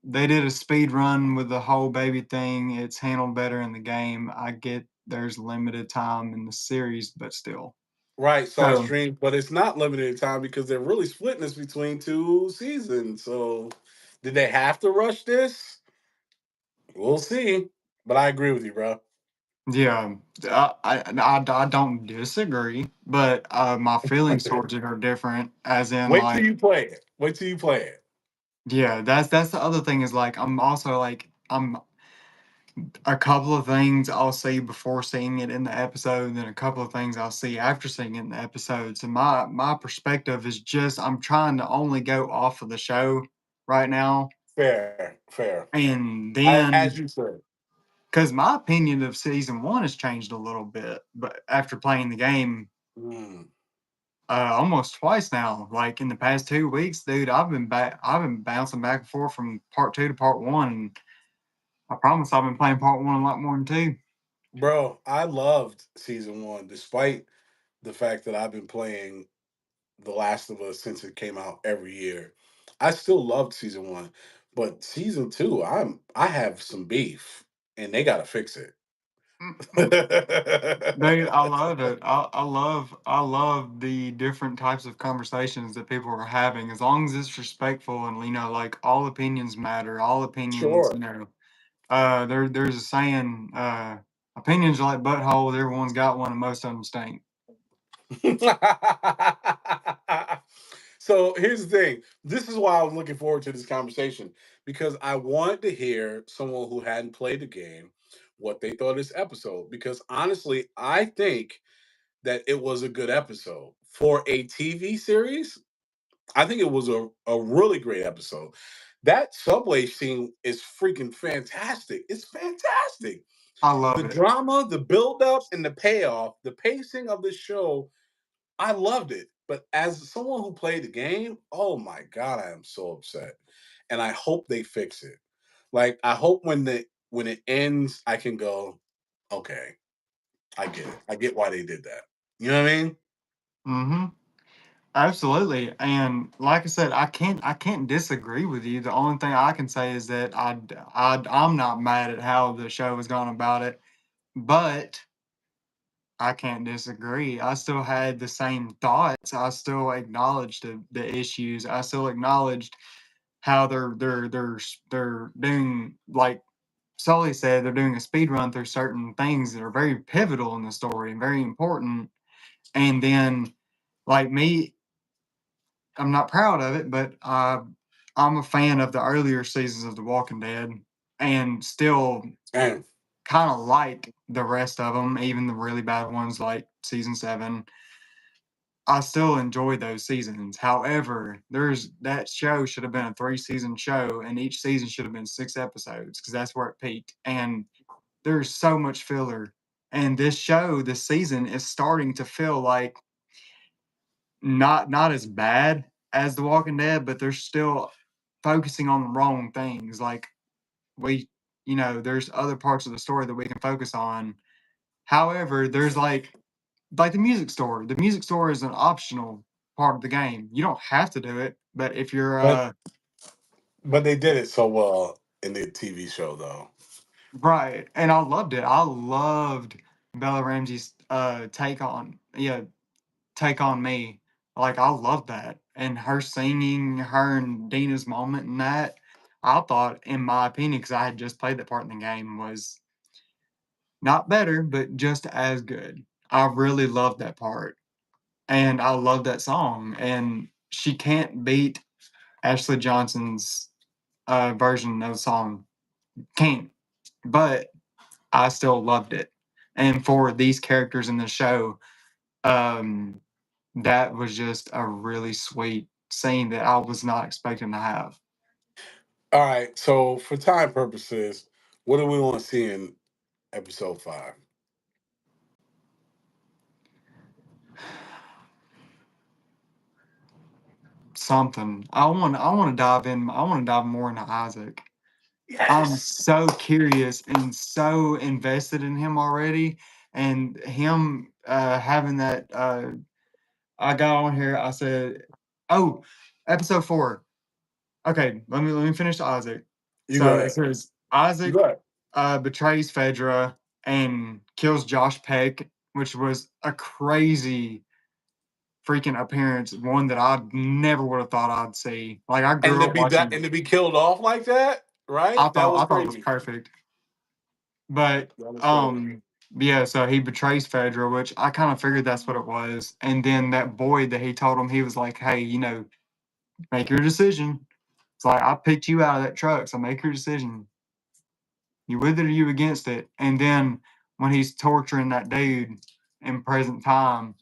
they did a speed run with the whole baby thing. It's handled better in the game. I get there's limited time in the series, but still. Right, Sully So Stream, but it's not limited time because they're really splitting this between 2 seasons. So did they have to rush this? We'll see. But I agree with you, bro. yeah, I don't disagree, but my feelings towards it are different. As in, Wait till like, you play it. Wait till you play it. yeah, that's the other thing is like I'm also like I'm a couple of things I'll see before seeing it in the episode, and then a couple of things I'll see after seeing it in the episode. So my perspective is just I'm trying to only go off of the show right now, Fair, fair. and As then you said. because my opinion of season one has changed a little bit, but after playing the game Mm. almost twice now, like in the past 2 weeks, dude, I've been bouncing back and forth from part two to part one. And I promise I've been playing part one a lot more than two. Bro, I loved season one, despite the fact that I've been playing The Last of Us since it came out every year. I still loved season one, but season two, I have some beef, and they gotta fix it. Dude, I love it. I love the different types of conversations that people are having. As long as it's respectful and like all opinions matter. All opinions, Sure. there's a saying, opinions are like buttholes, everyone's got one and most of them stink. So here's the thing. This is why I was looking forward to this conversation because I wanted to hear someone who hadn't played the game what they thought of this episode. Because honestly, I think that it was a good episode for a TV series. I think it was a really great episode. That subway scene is freaking fantastic. It's fantastic. I The love it. drama, the build up, and the payoff, the pacing of the show, I loved it. But as someone who played the game, oh my god, I am so upset. And I hope they fix it. Like I hope when it ends, I can go, okay, I get it. I get why they did that. You know what I mean? Mm-hmm. Absolutely. And like I said, I can't disagree with you. The only thing I can say is that I'm not mad at how the show has gone about it, but I can't disagree. I still had the same thoughts. I still acknowledged the issues. I still acknowledged how they're doing, like Sully said, they're doing a speed run through certain things that are very pivotal in the story and very important. And then, like me, I'm not proud of it, but I'm a fan of the earlier seasons of The Walking Dead, and still And kind of like the rest of them, even the really bad ones like season 7. I still enjoy those seasons. However, there's that show should have been a 3-season show, and each season should have been 6 episodes because that's where it peaked. And there's so much filler. And this show, this season, is starting to feel like not as bad as The Walking Dead, but they're still focusing on the wrong things. Like we, there's other parts of the story that we can focus on. However, there's like the music store. The music store is an optional part of the game. You don't have to do it, but if you're but but they did it so well in the TV show though. right, and I loved it. I loved Bella Ramsey's take on me. Like I loved that. And her singing, her and Dina's moment in that, I thought, in my opinion, because I had just played that part in the game, was not better, but just as good. I really loved that part. and I love that song. And she can't beat Ashley Johnson's version of the song. Can't. But I still loved it. And for these characters in the show, um, that was just a really sweet scene that I was not expecting to have. All right. So for time purposes, what do we want to see in episode 5? Something. I want to dive in. I want to dive more into Isaac. I'm Yes. so curious and so invested in him already, and him having that. I got on here. I said, "Oh, episode 4." Okay, let me finish Isaac. You go So it ahead. says You Isaac go ahead. betrays Phaedra and kills Josh Peck, which was a crazy freaking appearance, one that I never would have thought I'd see. Like I And grew to up be that watching. and to be killed off like that, I right? That thought was I thought it was crazy. perfect. But That was crazy. um yeah, so he betrays Phaedra, which I kind of figured that's what it was. And then that boy that he told him, he was like, "Hey, make your decision." It's like I picked you out of that truck, so make your decision. You with it or you against it? And then when he's torturing that dude in present time,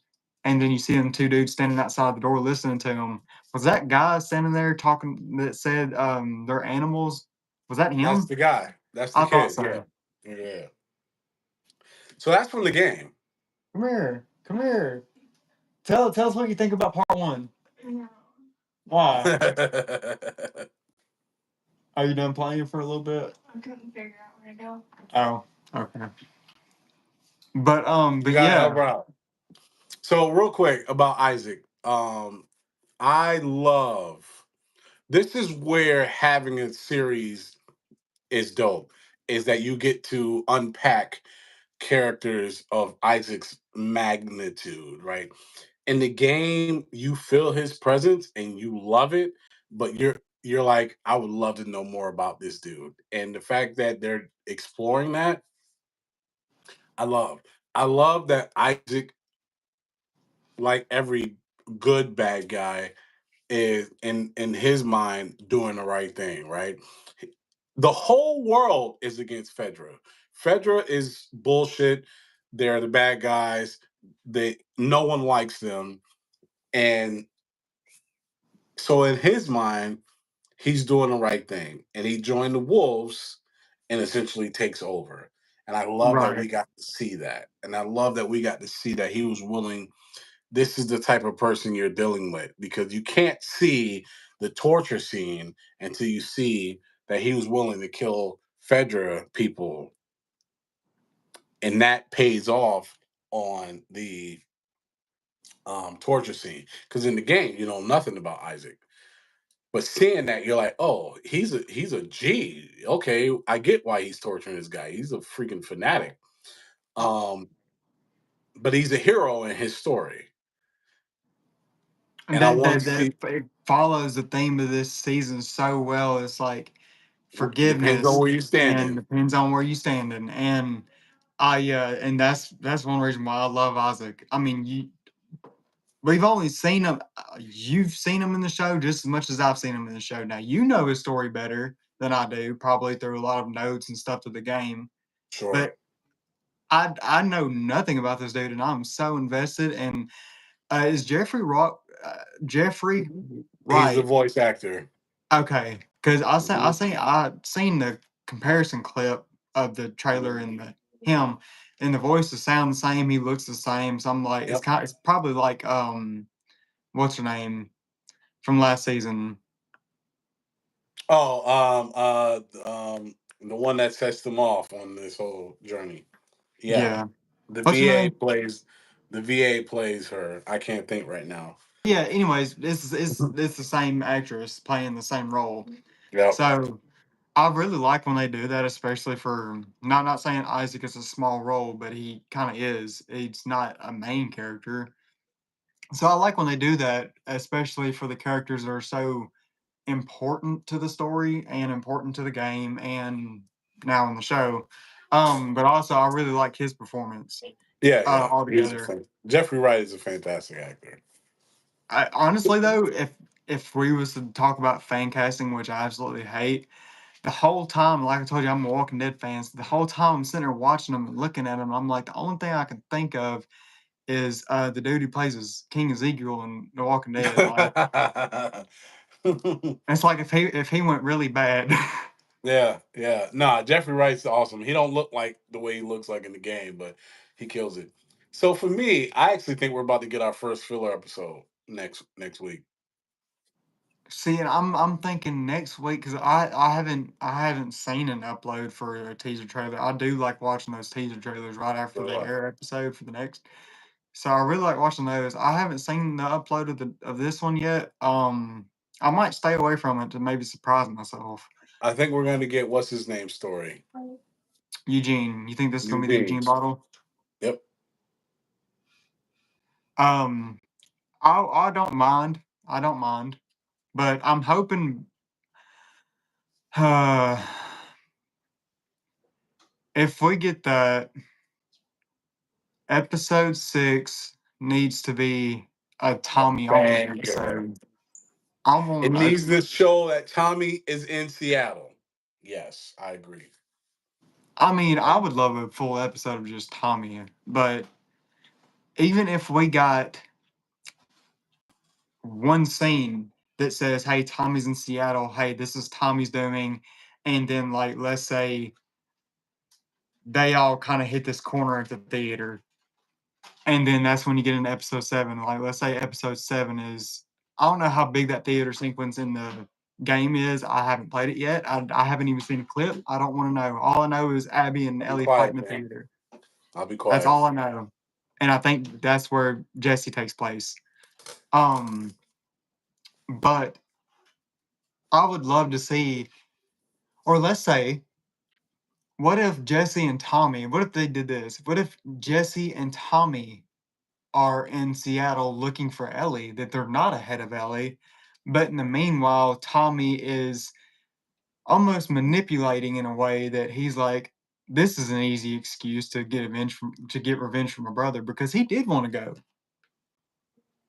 and then you see them two dudes standing outside the door listening to him. Was that guy standing there talking that said they're animals? Was that That's him? the guy. That's the I thought kid. Yeah. so. Yeah. So that's from the game. Come here. Come here. Tell us what you think about part one. Why? Are you done playing for a little bit? I couldn't figure out where to go. Oh, okay. You But gotta help yeah, her out. So real quick about Isaac. I love this is where having a series is dope. Is that you get to unpack characters of Isaac's magnitude, right? In the game, you feel his presence and you love it, but you're like, I would love to know more about this dude. And the fact that they're exploring that, I love. I love that Isaac, like every good bad guy, is in his mind doing the right thing, right? The whole world is against Fedra. Fedra is bullshit. They're the bad guys. They no one likes them. And so in his mind, he's doing the right thing. And he joined the Wolves and essentially takes over. And I love that we right. got to see that. And I love that we got to see that he was willing. This is the type of person you're dealing with because you can't see the torture scene until you see that he was willing to kill Fedra people, and that pays off on the torture scene. Because in the game, you know nothing about Isaac, but seeing that, you're like, oh, he's a G. Okay, I get why he's torturing this guy. He's a freaking fanatic. Um, but he's a hero in his story, And and I that want that to see. that it follows the theme of this season so well. It's like It depends on forgiveness where you stand and in. depends on where you standing. And and that's one reason why I love Isaac. I mean, we've only seen him. You've seen him in the show just as much as I've seen him in the show. Now you know his story better than I do, probably through a lot of notes and stuff to the game. Sure. But I know nothing about this dude, and I'm so invested. And is Jeffrey He's the Wright? voice actor. Okay, because Mhm. I seen the comparison clip of the trailer and the him, and the voices sound the same. He looks the same. So I'm like, Yep. it's probably like what's her name from last season? The one that sets them off on this whole journey. Yeah, Yeah, the what's her VA name? plays. The VA plays her. I can't think right now. Yeah. Anyways, it's the same actress playing the same role. Yep. So I really like when they do that, especially for not saying Isaac is a small role, but he kind of is. He's not a main character. So I like when they do that, especially for the characters that are so important to the story and important to the game and now in the show. But also I really like his performance. Yeah, yeah. altogether. Jeffrey Wright is a fantastic actor. I honestly though, if we was to talk about fan casting, which I absolutely hate, the whole time, like I told you, I'm a Walking Dead fan. So the whole time I'm sitting there watching them and looking at them, I'm like, the only thing I can think of is the dude who plays as King Ezekiel in The Walking Dead. Like it's like if he went really bad. Yeah, yeah. Nah, Jeffrey Wright's awesome. He don't look like the way he looks like in the game, but he kills it. So for me, I actually think we're about to get our first filler episode next week. See, and I'm thinking next week because I haven't seen an upload for a teaser trailer. I do like watching those teaser trailers right after So they air episode for the next. So I really like watching those. I haven't seen the upload of this one yet. I might stay away from it to maybe surprise myself. I think we're going to get what's his name story. Eugene, you think this is gonna be the Eugene. Eugene bottle? Yep. Um, I don't mind. I don't mind, but I'm hoping. Uh, if we get that, episode 6 needs to be a A Tommy only banger. episode. I It want a needs to show that Tommy is in Seattle. Yes, I agree. I mean, I would love a full episode of just Tommy, but even if we got one scene that says, "Hey, Tommy's in Seattle. Hey, this is Tommy's doing," and then like let's say they all kind of hit this corner at the theater, and then that's when you get into episode 7. Like let's say episode 7 is I don't know how big that theater sequence in the game is. I haven't played it yet. I haven't even seen a clip. I don't want to know. All I know is Abby and Be Ellie fight quiet, in the man. theater. I'll be That's quiet. all I know. And I think that's where Jesse takes place. Um, but I would love to see, or let's say, what if Jesse and Tommy, what if they did this? What if Jesse and Tommy are in Seattle looking for Ellie, that they're not ahead of Ellie, but in the meanwhile, Tommy is almost manipulating in a way that he's like, this is an easy excuse to get revenge from a brother because he did want to go.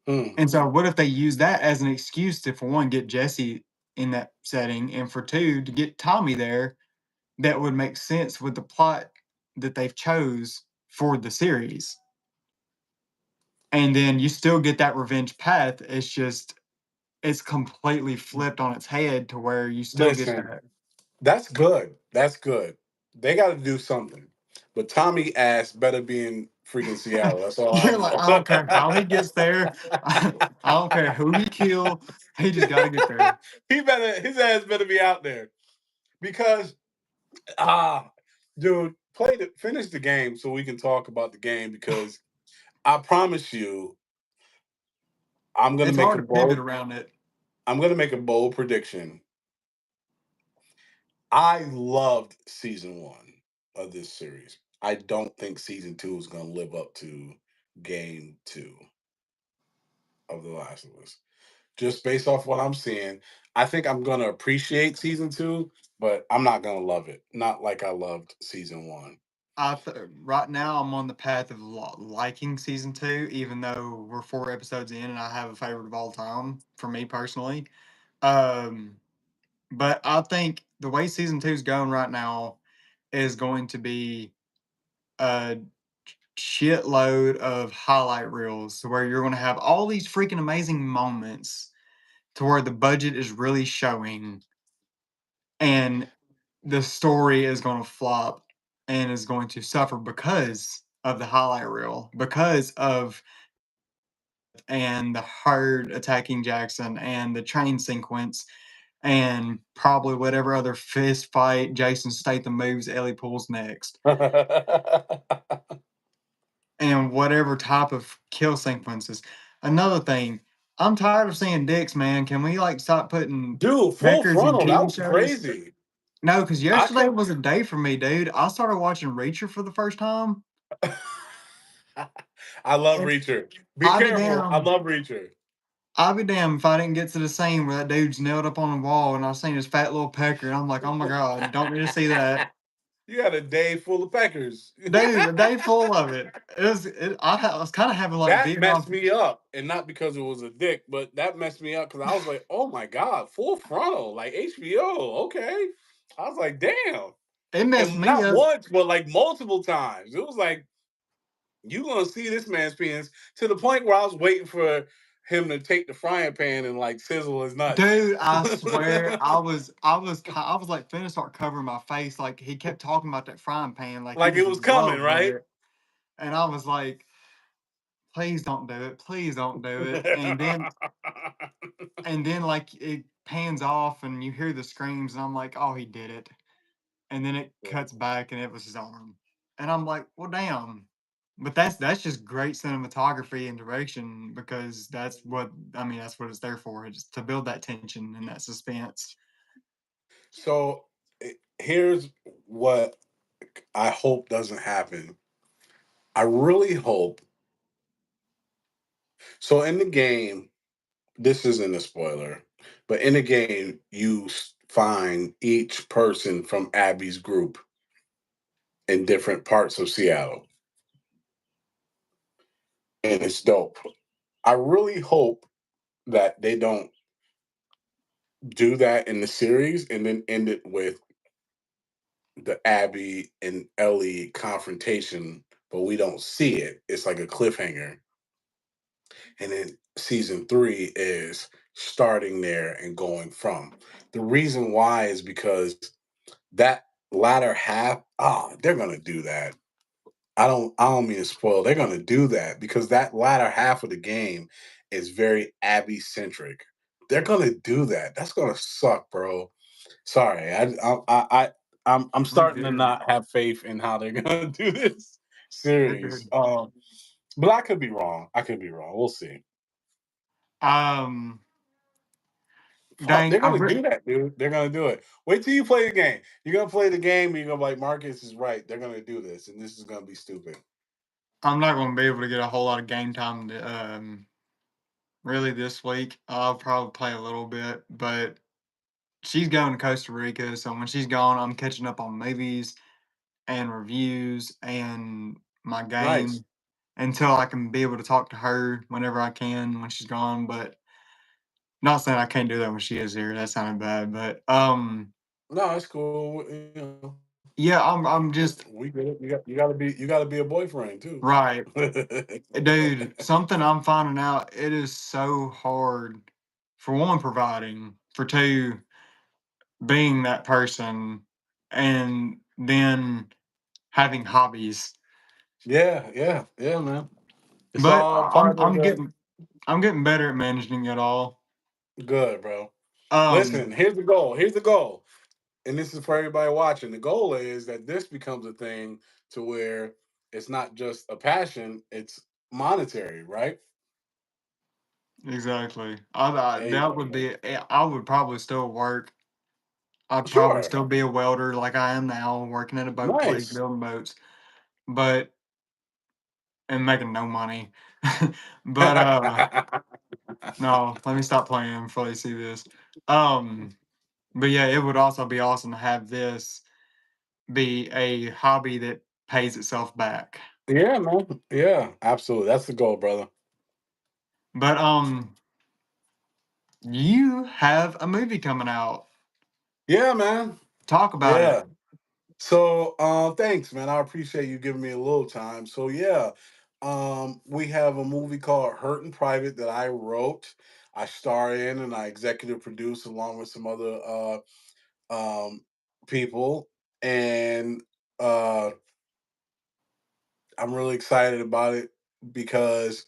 Hmm. And so what if they use that as an excuse to, for one, get Jesse in that setting, and for two, to get Tommy there that would make sense with the plot that they've chose for the series. And then you still get that revenge path. It's completely flipped on its head to where you still get Listen, that. that's good. That's good. They got to do something. But Tommy ass better be in freaking Seattle. That's all I You're like, know. I don't care how he gets there. I don't care who he kill. He just got to get there. His ass better be out there because dude, finish the game so we can talk about the game because I promise you, I'm gonna It's make hard a to pivot bold. around it. I'm gonna make a bold prediction. I loved season 1 of this series. I don't think season 2 is gonna live up to game 2 of The Last of Us. Just based off what I'm seeing, I think I'm gonna appreciate season 2, but I'm not gonna love it. Not like I loved season 1. Right now I'm on the path of liking season 2, even though we're 4 episodes in and I have a favorite of all time for me personally. Um, but I think the way season 2 is going right now is going to be a shitload of highlight reels to where you're going to have all these freaking amazing moments to where the budget is really showing and the story is going to flop and is going to suffer because of the highlight reel, because of and the herd attacking Jackson and the train sequence and probably whatever other fist fight Jason Statham moves Ellie pulls next and whatever type of kill sequences. Another thing, I'm tired of seeing dicks, man. Can we like stop putting Dude, full peckers in frontal. That TV was shows? crazy. No, because I yesterday can was a day for me, dude. I started watching Reacher for the first time, I love and Reacher. Be I'll be careful. I damned. love Reacher. I'll be damned if I didn't get to the scene where that dude's nailed up on the wall and I seen his fat little pecker, and I'm like, oh my god, don't need to see that. You had a day full of peckers. Dude, a day full of it. I was kind of having like That Vietnam. messed me up, and not because it was a dick, but that messed me up because I was like, "Oh my god, full frontal, like HBO, okay." I was like, "Damn," It messed and me not up. once, but like multiple times. It was like, "You gonna see this man's penis?" To the point where I was waiting for him to take the frying pan and like sizzle his nuts. Dude, I swear I was like finna start covering my face. Like he kept talking about that frying pan, like he Like was it in was coming, love with right? it. And I was like, please don't do it. Please don't do it. And then like it pans off and you hear the screams and I'm like, oh he did it. And then it cuts back and it was his arm. And I'm like, well damn. But that's just great cinematography and direction because that's what it's there for, just to build that tension and that suspense. So here's what I hope doesn't happen. I really hope. So in the game, this isn't a spoiler, but in the game, you find each person from Abby's group in different parts of Seattle, and it's dope. I really hope that they don't do that in the series and then end it with the Abby and Ellie confrontation, but we don't see it. It's like a cliffhanger. And then season three is starting there and going from. The reason why is because that latter half, they're gonna do that. I don't mean to spoil. They're gonna do that because that latter half of the game is very Abby centric. They're gonna do that. That's gonna suck, bro. Sorry, I'm You're starting to good. not have faith in how they're gonna do this You're series. good. But I could be wrong. I could be wrong. We'll see. Um, Fuck, dang, they're gonna do that, dude. They're gonna do it. Wait till you play the game. You're gonna play the game, and you're gonna be like, Marcus is right. They're gonna do this, and this is gonna be stupid. I'm not going to be able to get a whole lot of game time really this week. I'll probably play a little bit, but she's going to Costa Rica, so when she's gone, I'm catching up on movies and reviews and my Nice. game until I can be able to talk to her whenever I can when she's gone. But not saying I can't do that when she is here. That sounded bad, but No, it's cool. You know, yeah, I'm just we get it. You gotta be a boyfriend too. right. Dude, something I'm finding out, it is so hard for one, providing, for two, being that person, and then having hobbies. Yeah, yeah, yeah, man. It's But all part of I'm the I'm getting better at managing it all. good, bro. Listen, Um, here's the goal. Here's the goal. And this is for everybody watching. The goal is that this becomes a thing to where it's not just a passion, it's monetary, right? exactly. There you That go, would man. be I would probably still work. I'd probably Sure. still be a welder like I am now, working at a boat place Nice. building boats, but and making no money. But no, let me stop playing before they see this. Um, but yeah, it would also be awesome to have this be a hobby that pays itself back. Yeah, man. Yeah, absolutely. That's the goal, brother. But you have a movie coming out. Yeah, man. Talk about it. Yeah. So, thanks, man. I appreciate you giving me a little time. So, yeah, we have a movie called Hurt in Private that I wrote, I star in, and I executive produce along with some other um, people. And uh, I'm really excited about it because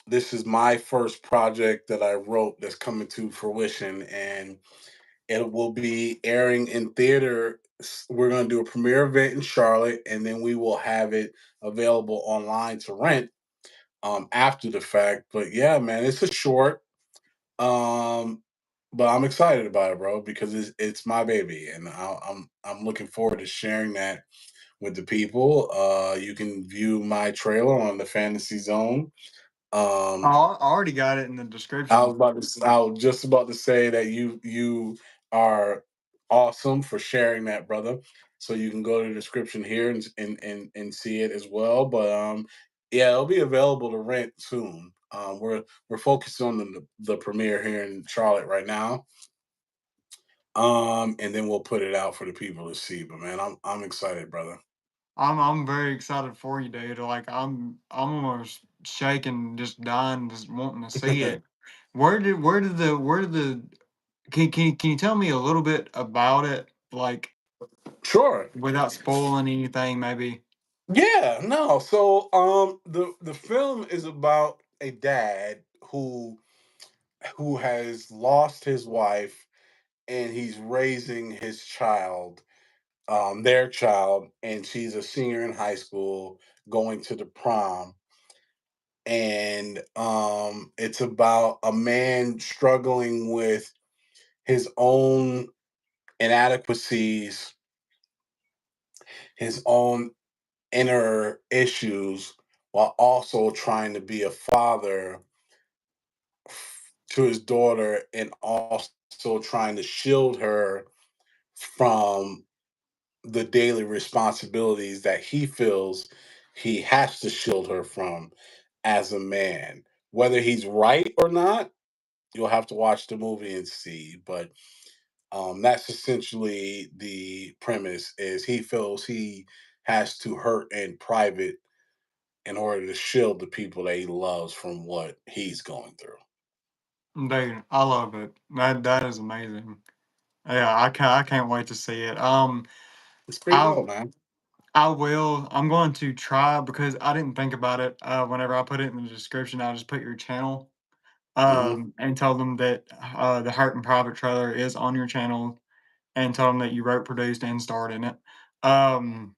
this is my first project that I wrote that's coming to fruition, and it will be airing in theater. We're going to do a premiere event in Charlotte, and then we will have it available online to rent after the fact. But yeah, man, it's a short, um, but I'm excited about it, bro, because it's my baby, and I'm looking forward to sharing that with the people. You can view my trailer on the Fantasy Zone. Oh, Um, I already got it in the description. I was just about to say that you are awesome for sharing that, brother. so you can go to the description here and see it as well. But yeah, it'll be available to rent soon. We're focused on the premiere here in Charlotte right now. And then we'll put it out for the people to see. But man, I'm excited, brother. I'm very excited for you, dude. Like I'm almost shaking, just dying, just wanting to see it. Where did the can you tell me a little bit about it, like Sure. without spoiling anything, maybe? Yeah, no. So the film is about a dad who has lost his wife and he's raising his child, their child, and she's a senior in high school going to the prom. And it's about a man struggling with his own inadequacies, his own inner issues, while also trying to be a father to his daughter and also trying to shield her from the daily responsibilities that he feels he has to shield her from as a man. Whether he's right or not, you'll have to watch the movie and see. But that's essentially the premise: is he feels he has to hurt in private in order to shield the people that he loves from what he's going through. Dude, I love it. That is amazing. Yeah, I can't wait to see it. It's pretty I dope, man. I will. I'm going to try because I didn't think about it. Whenever I put it in the description, I just put your channel, Hmm. and told them that the Hurt and Private trailer is on your channel, and told them that you wrote, produced, and starred in it. Um,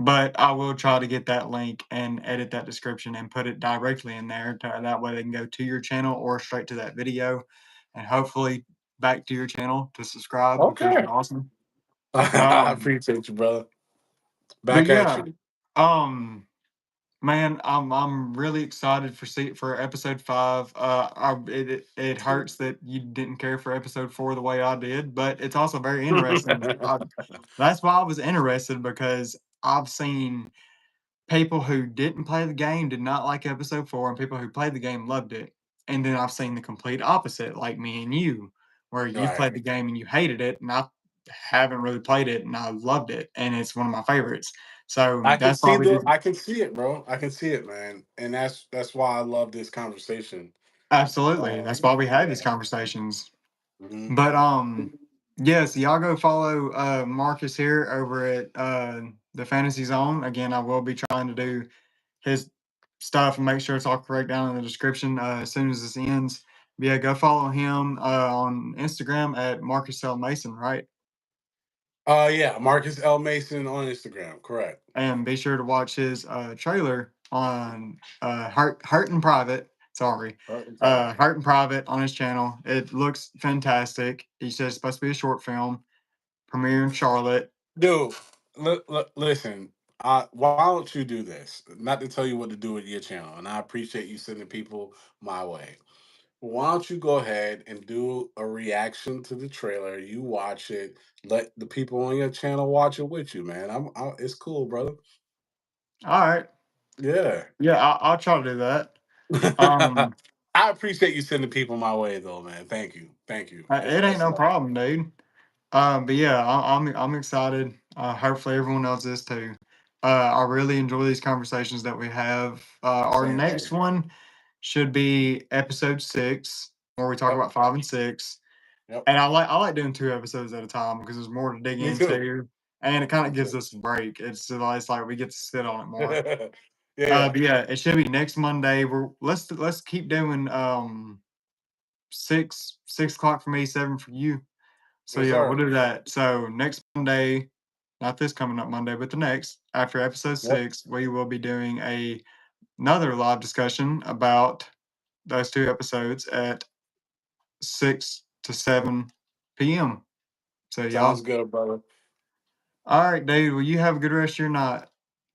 but I will try to get that link and edit that description and put it directly in there. That way they can go to your channel or straight to that video, and hopefully back to your channel to subscribe because Okay. you're awesome. I Um, appreciate you, brother. but Back at yeah, you. um, man, I'm really excited for episode 5. It hurts that you didn't care for episode 4 the way I did, but it's also very interesting. That's why I was interested because I've seen people who didn't play the game did not like episode 4, and people who played the game loved it. And then I've seen the complete opposite, like me and you, where you've Right. played the game and you hated it, and I haven't really played it and I loved it, and it's one of my favorites. So that's why we did. I can see it, bro. I can see it, man. And that's why I love this conversation. Absolutely. That's Um, why we have these yeah. conversations. Hmm. But yes, y'all go follow Marcus here over at the Fantasy Zone. Again, I will be trying to do his stuff and make sure it's all correct down in the description as soon as this ends. But yeah, go follow him on Instagram at Marcus L. Mason, right? Yeah, Marcus L. Mason on Instagram, correct. And be sure to watch his trailer on Hurt and Private. Sorry, Private. Hurt and Private on his channel. It looks fantastic. He says it's supposed to be a short film, premiere in Charlotte. Dude, listen, why don't you do this? Not to tell you what to do with your channel, and I appreciate you sending people my way. Why don't you go ahead and do a reaction to the trailer? You watch it. Let the people on your channel watch it with you, man. It's cool, brother. All right, Yeah. yeah, I'll try to do that. Um, I appreciate you sending people my way, though, man. Thank you. Thank you. it ain't That's no love. problem, dude. But yeah, I'm excited. Hopefully, everyone else is too. I really enjoy these conversations that we have. Our Same next here. one should be episode 6, where we talk Yep. about 5 and 6. Yep. And I like doing 2 episodes at a time because there's more to dig Me too. into, and it kind of Me gives too. us a break. It's like we get to sit on it more. Yeah. But yeah, it should be next Monday. Let's keep doing 6 o'clock for me, 7 for you. So Yes, yeah, we'll sir. do that. So next Monday, not this coming up Monday, but the next after episode Yep. 6, we will be doing another live discussion about those 2 episodes at 6 to 7 p.m. So Sounds y'all, good, brother. all right, Dave. Well, you have a good rest of your night.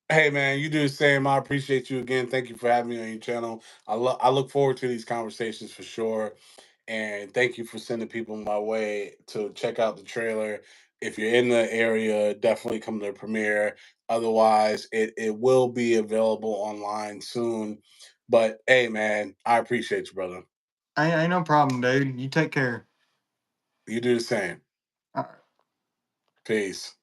Hey, man, you do the same. I appreciate you again. Thank you for having me on your channel. I look forward to these conversations for sure. And thank you for sending people my way to check out the trailer. if you're in the area, definitely come to the premiere. Otherwise, it will be available online soon. But hey, man, I appreciate you, brother. Ain't no problem, dude. You take care. You do the same. All right. Peace.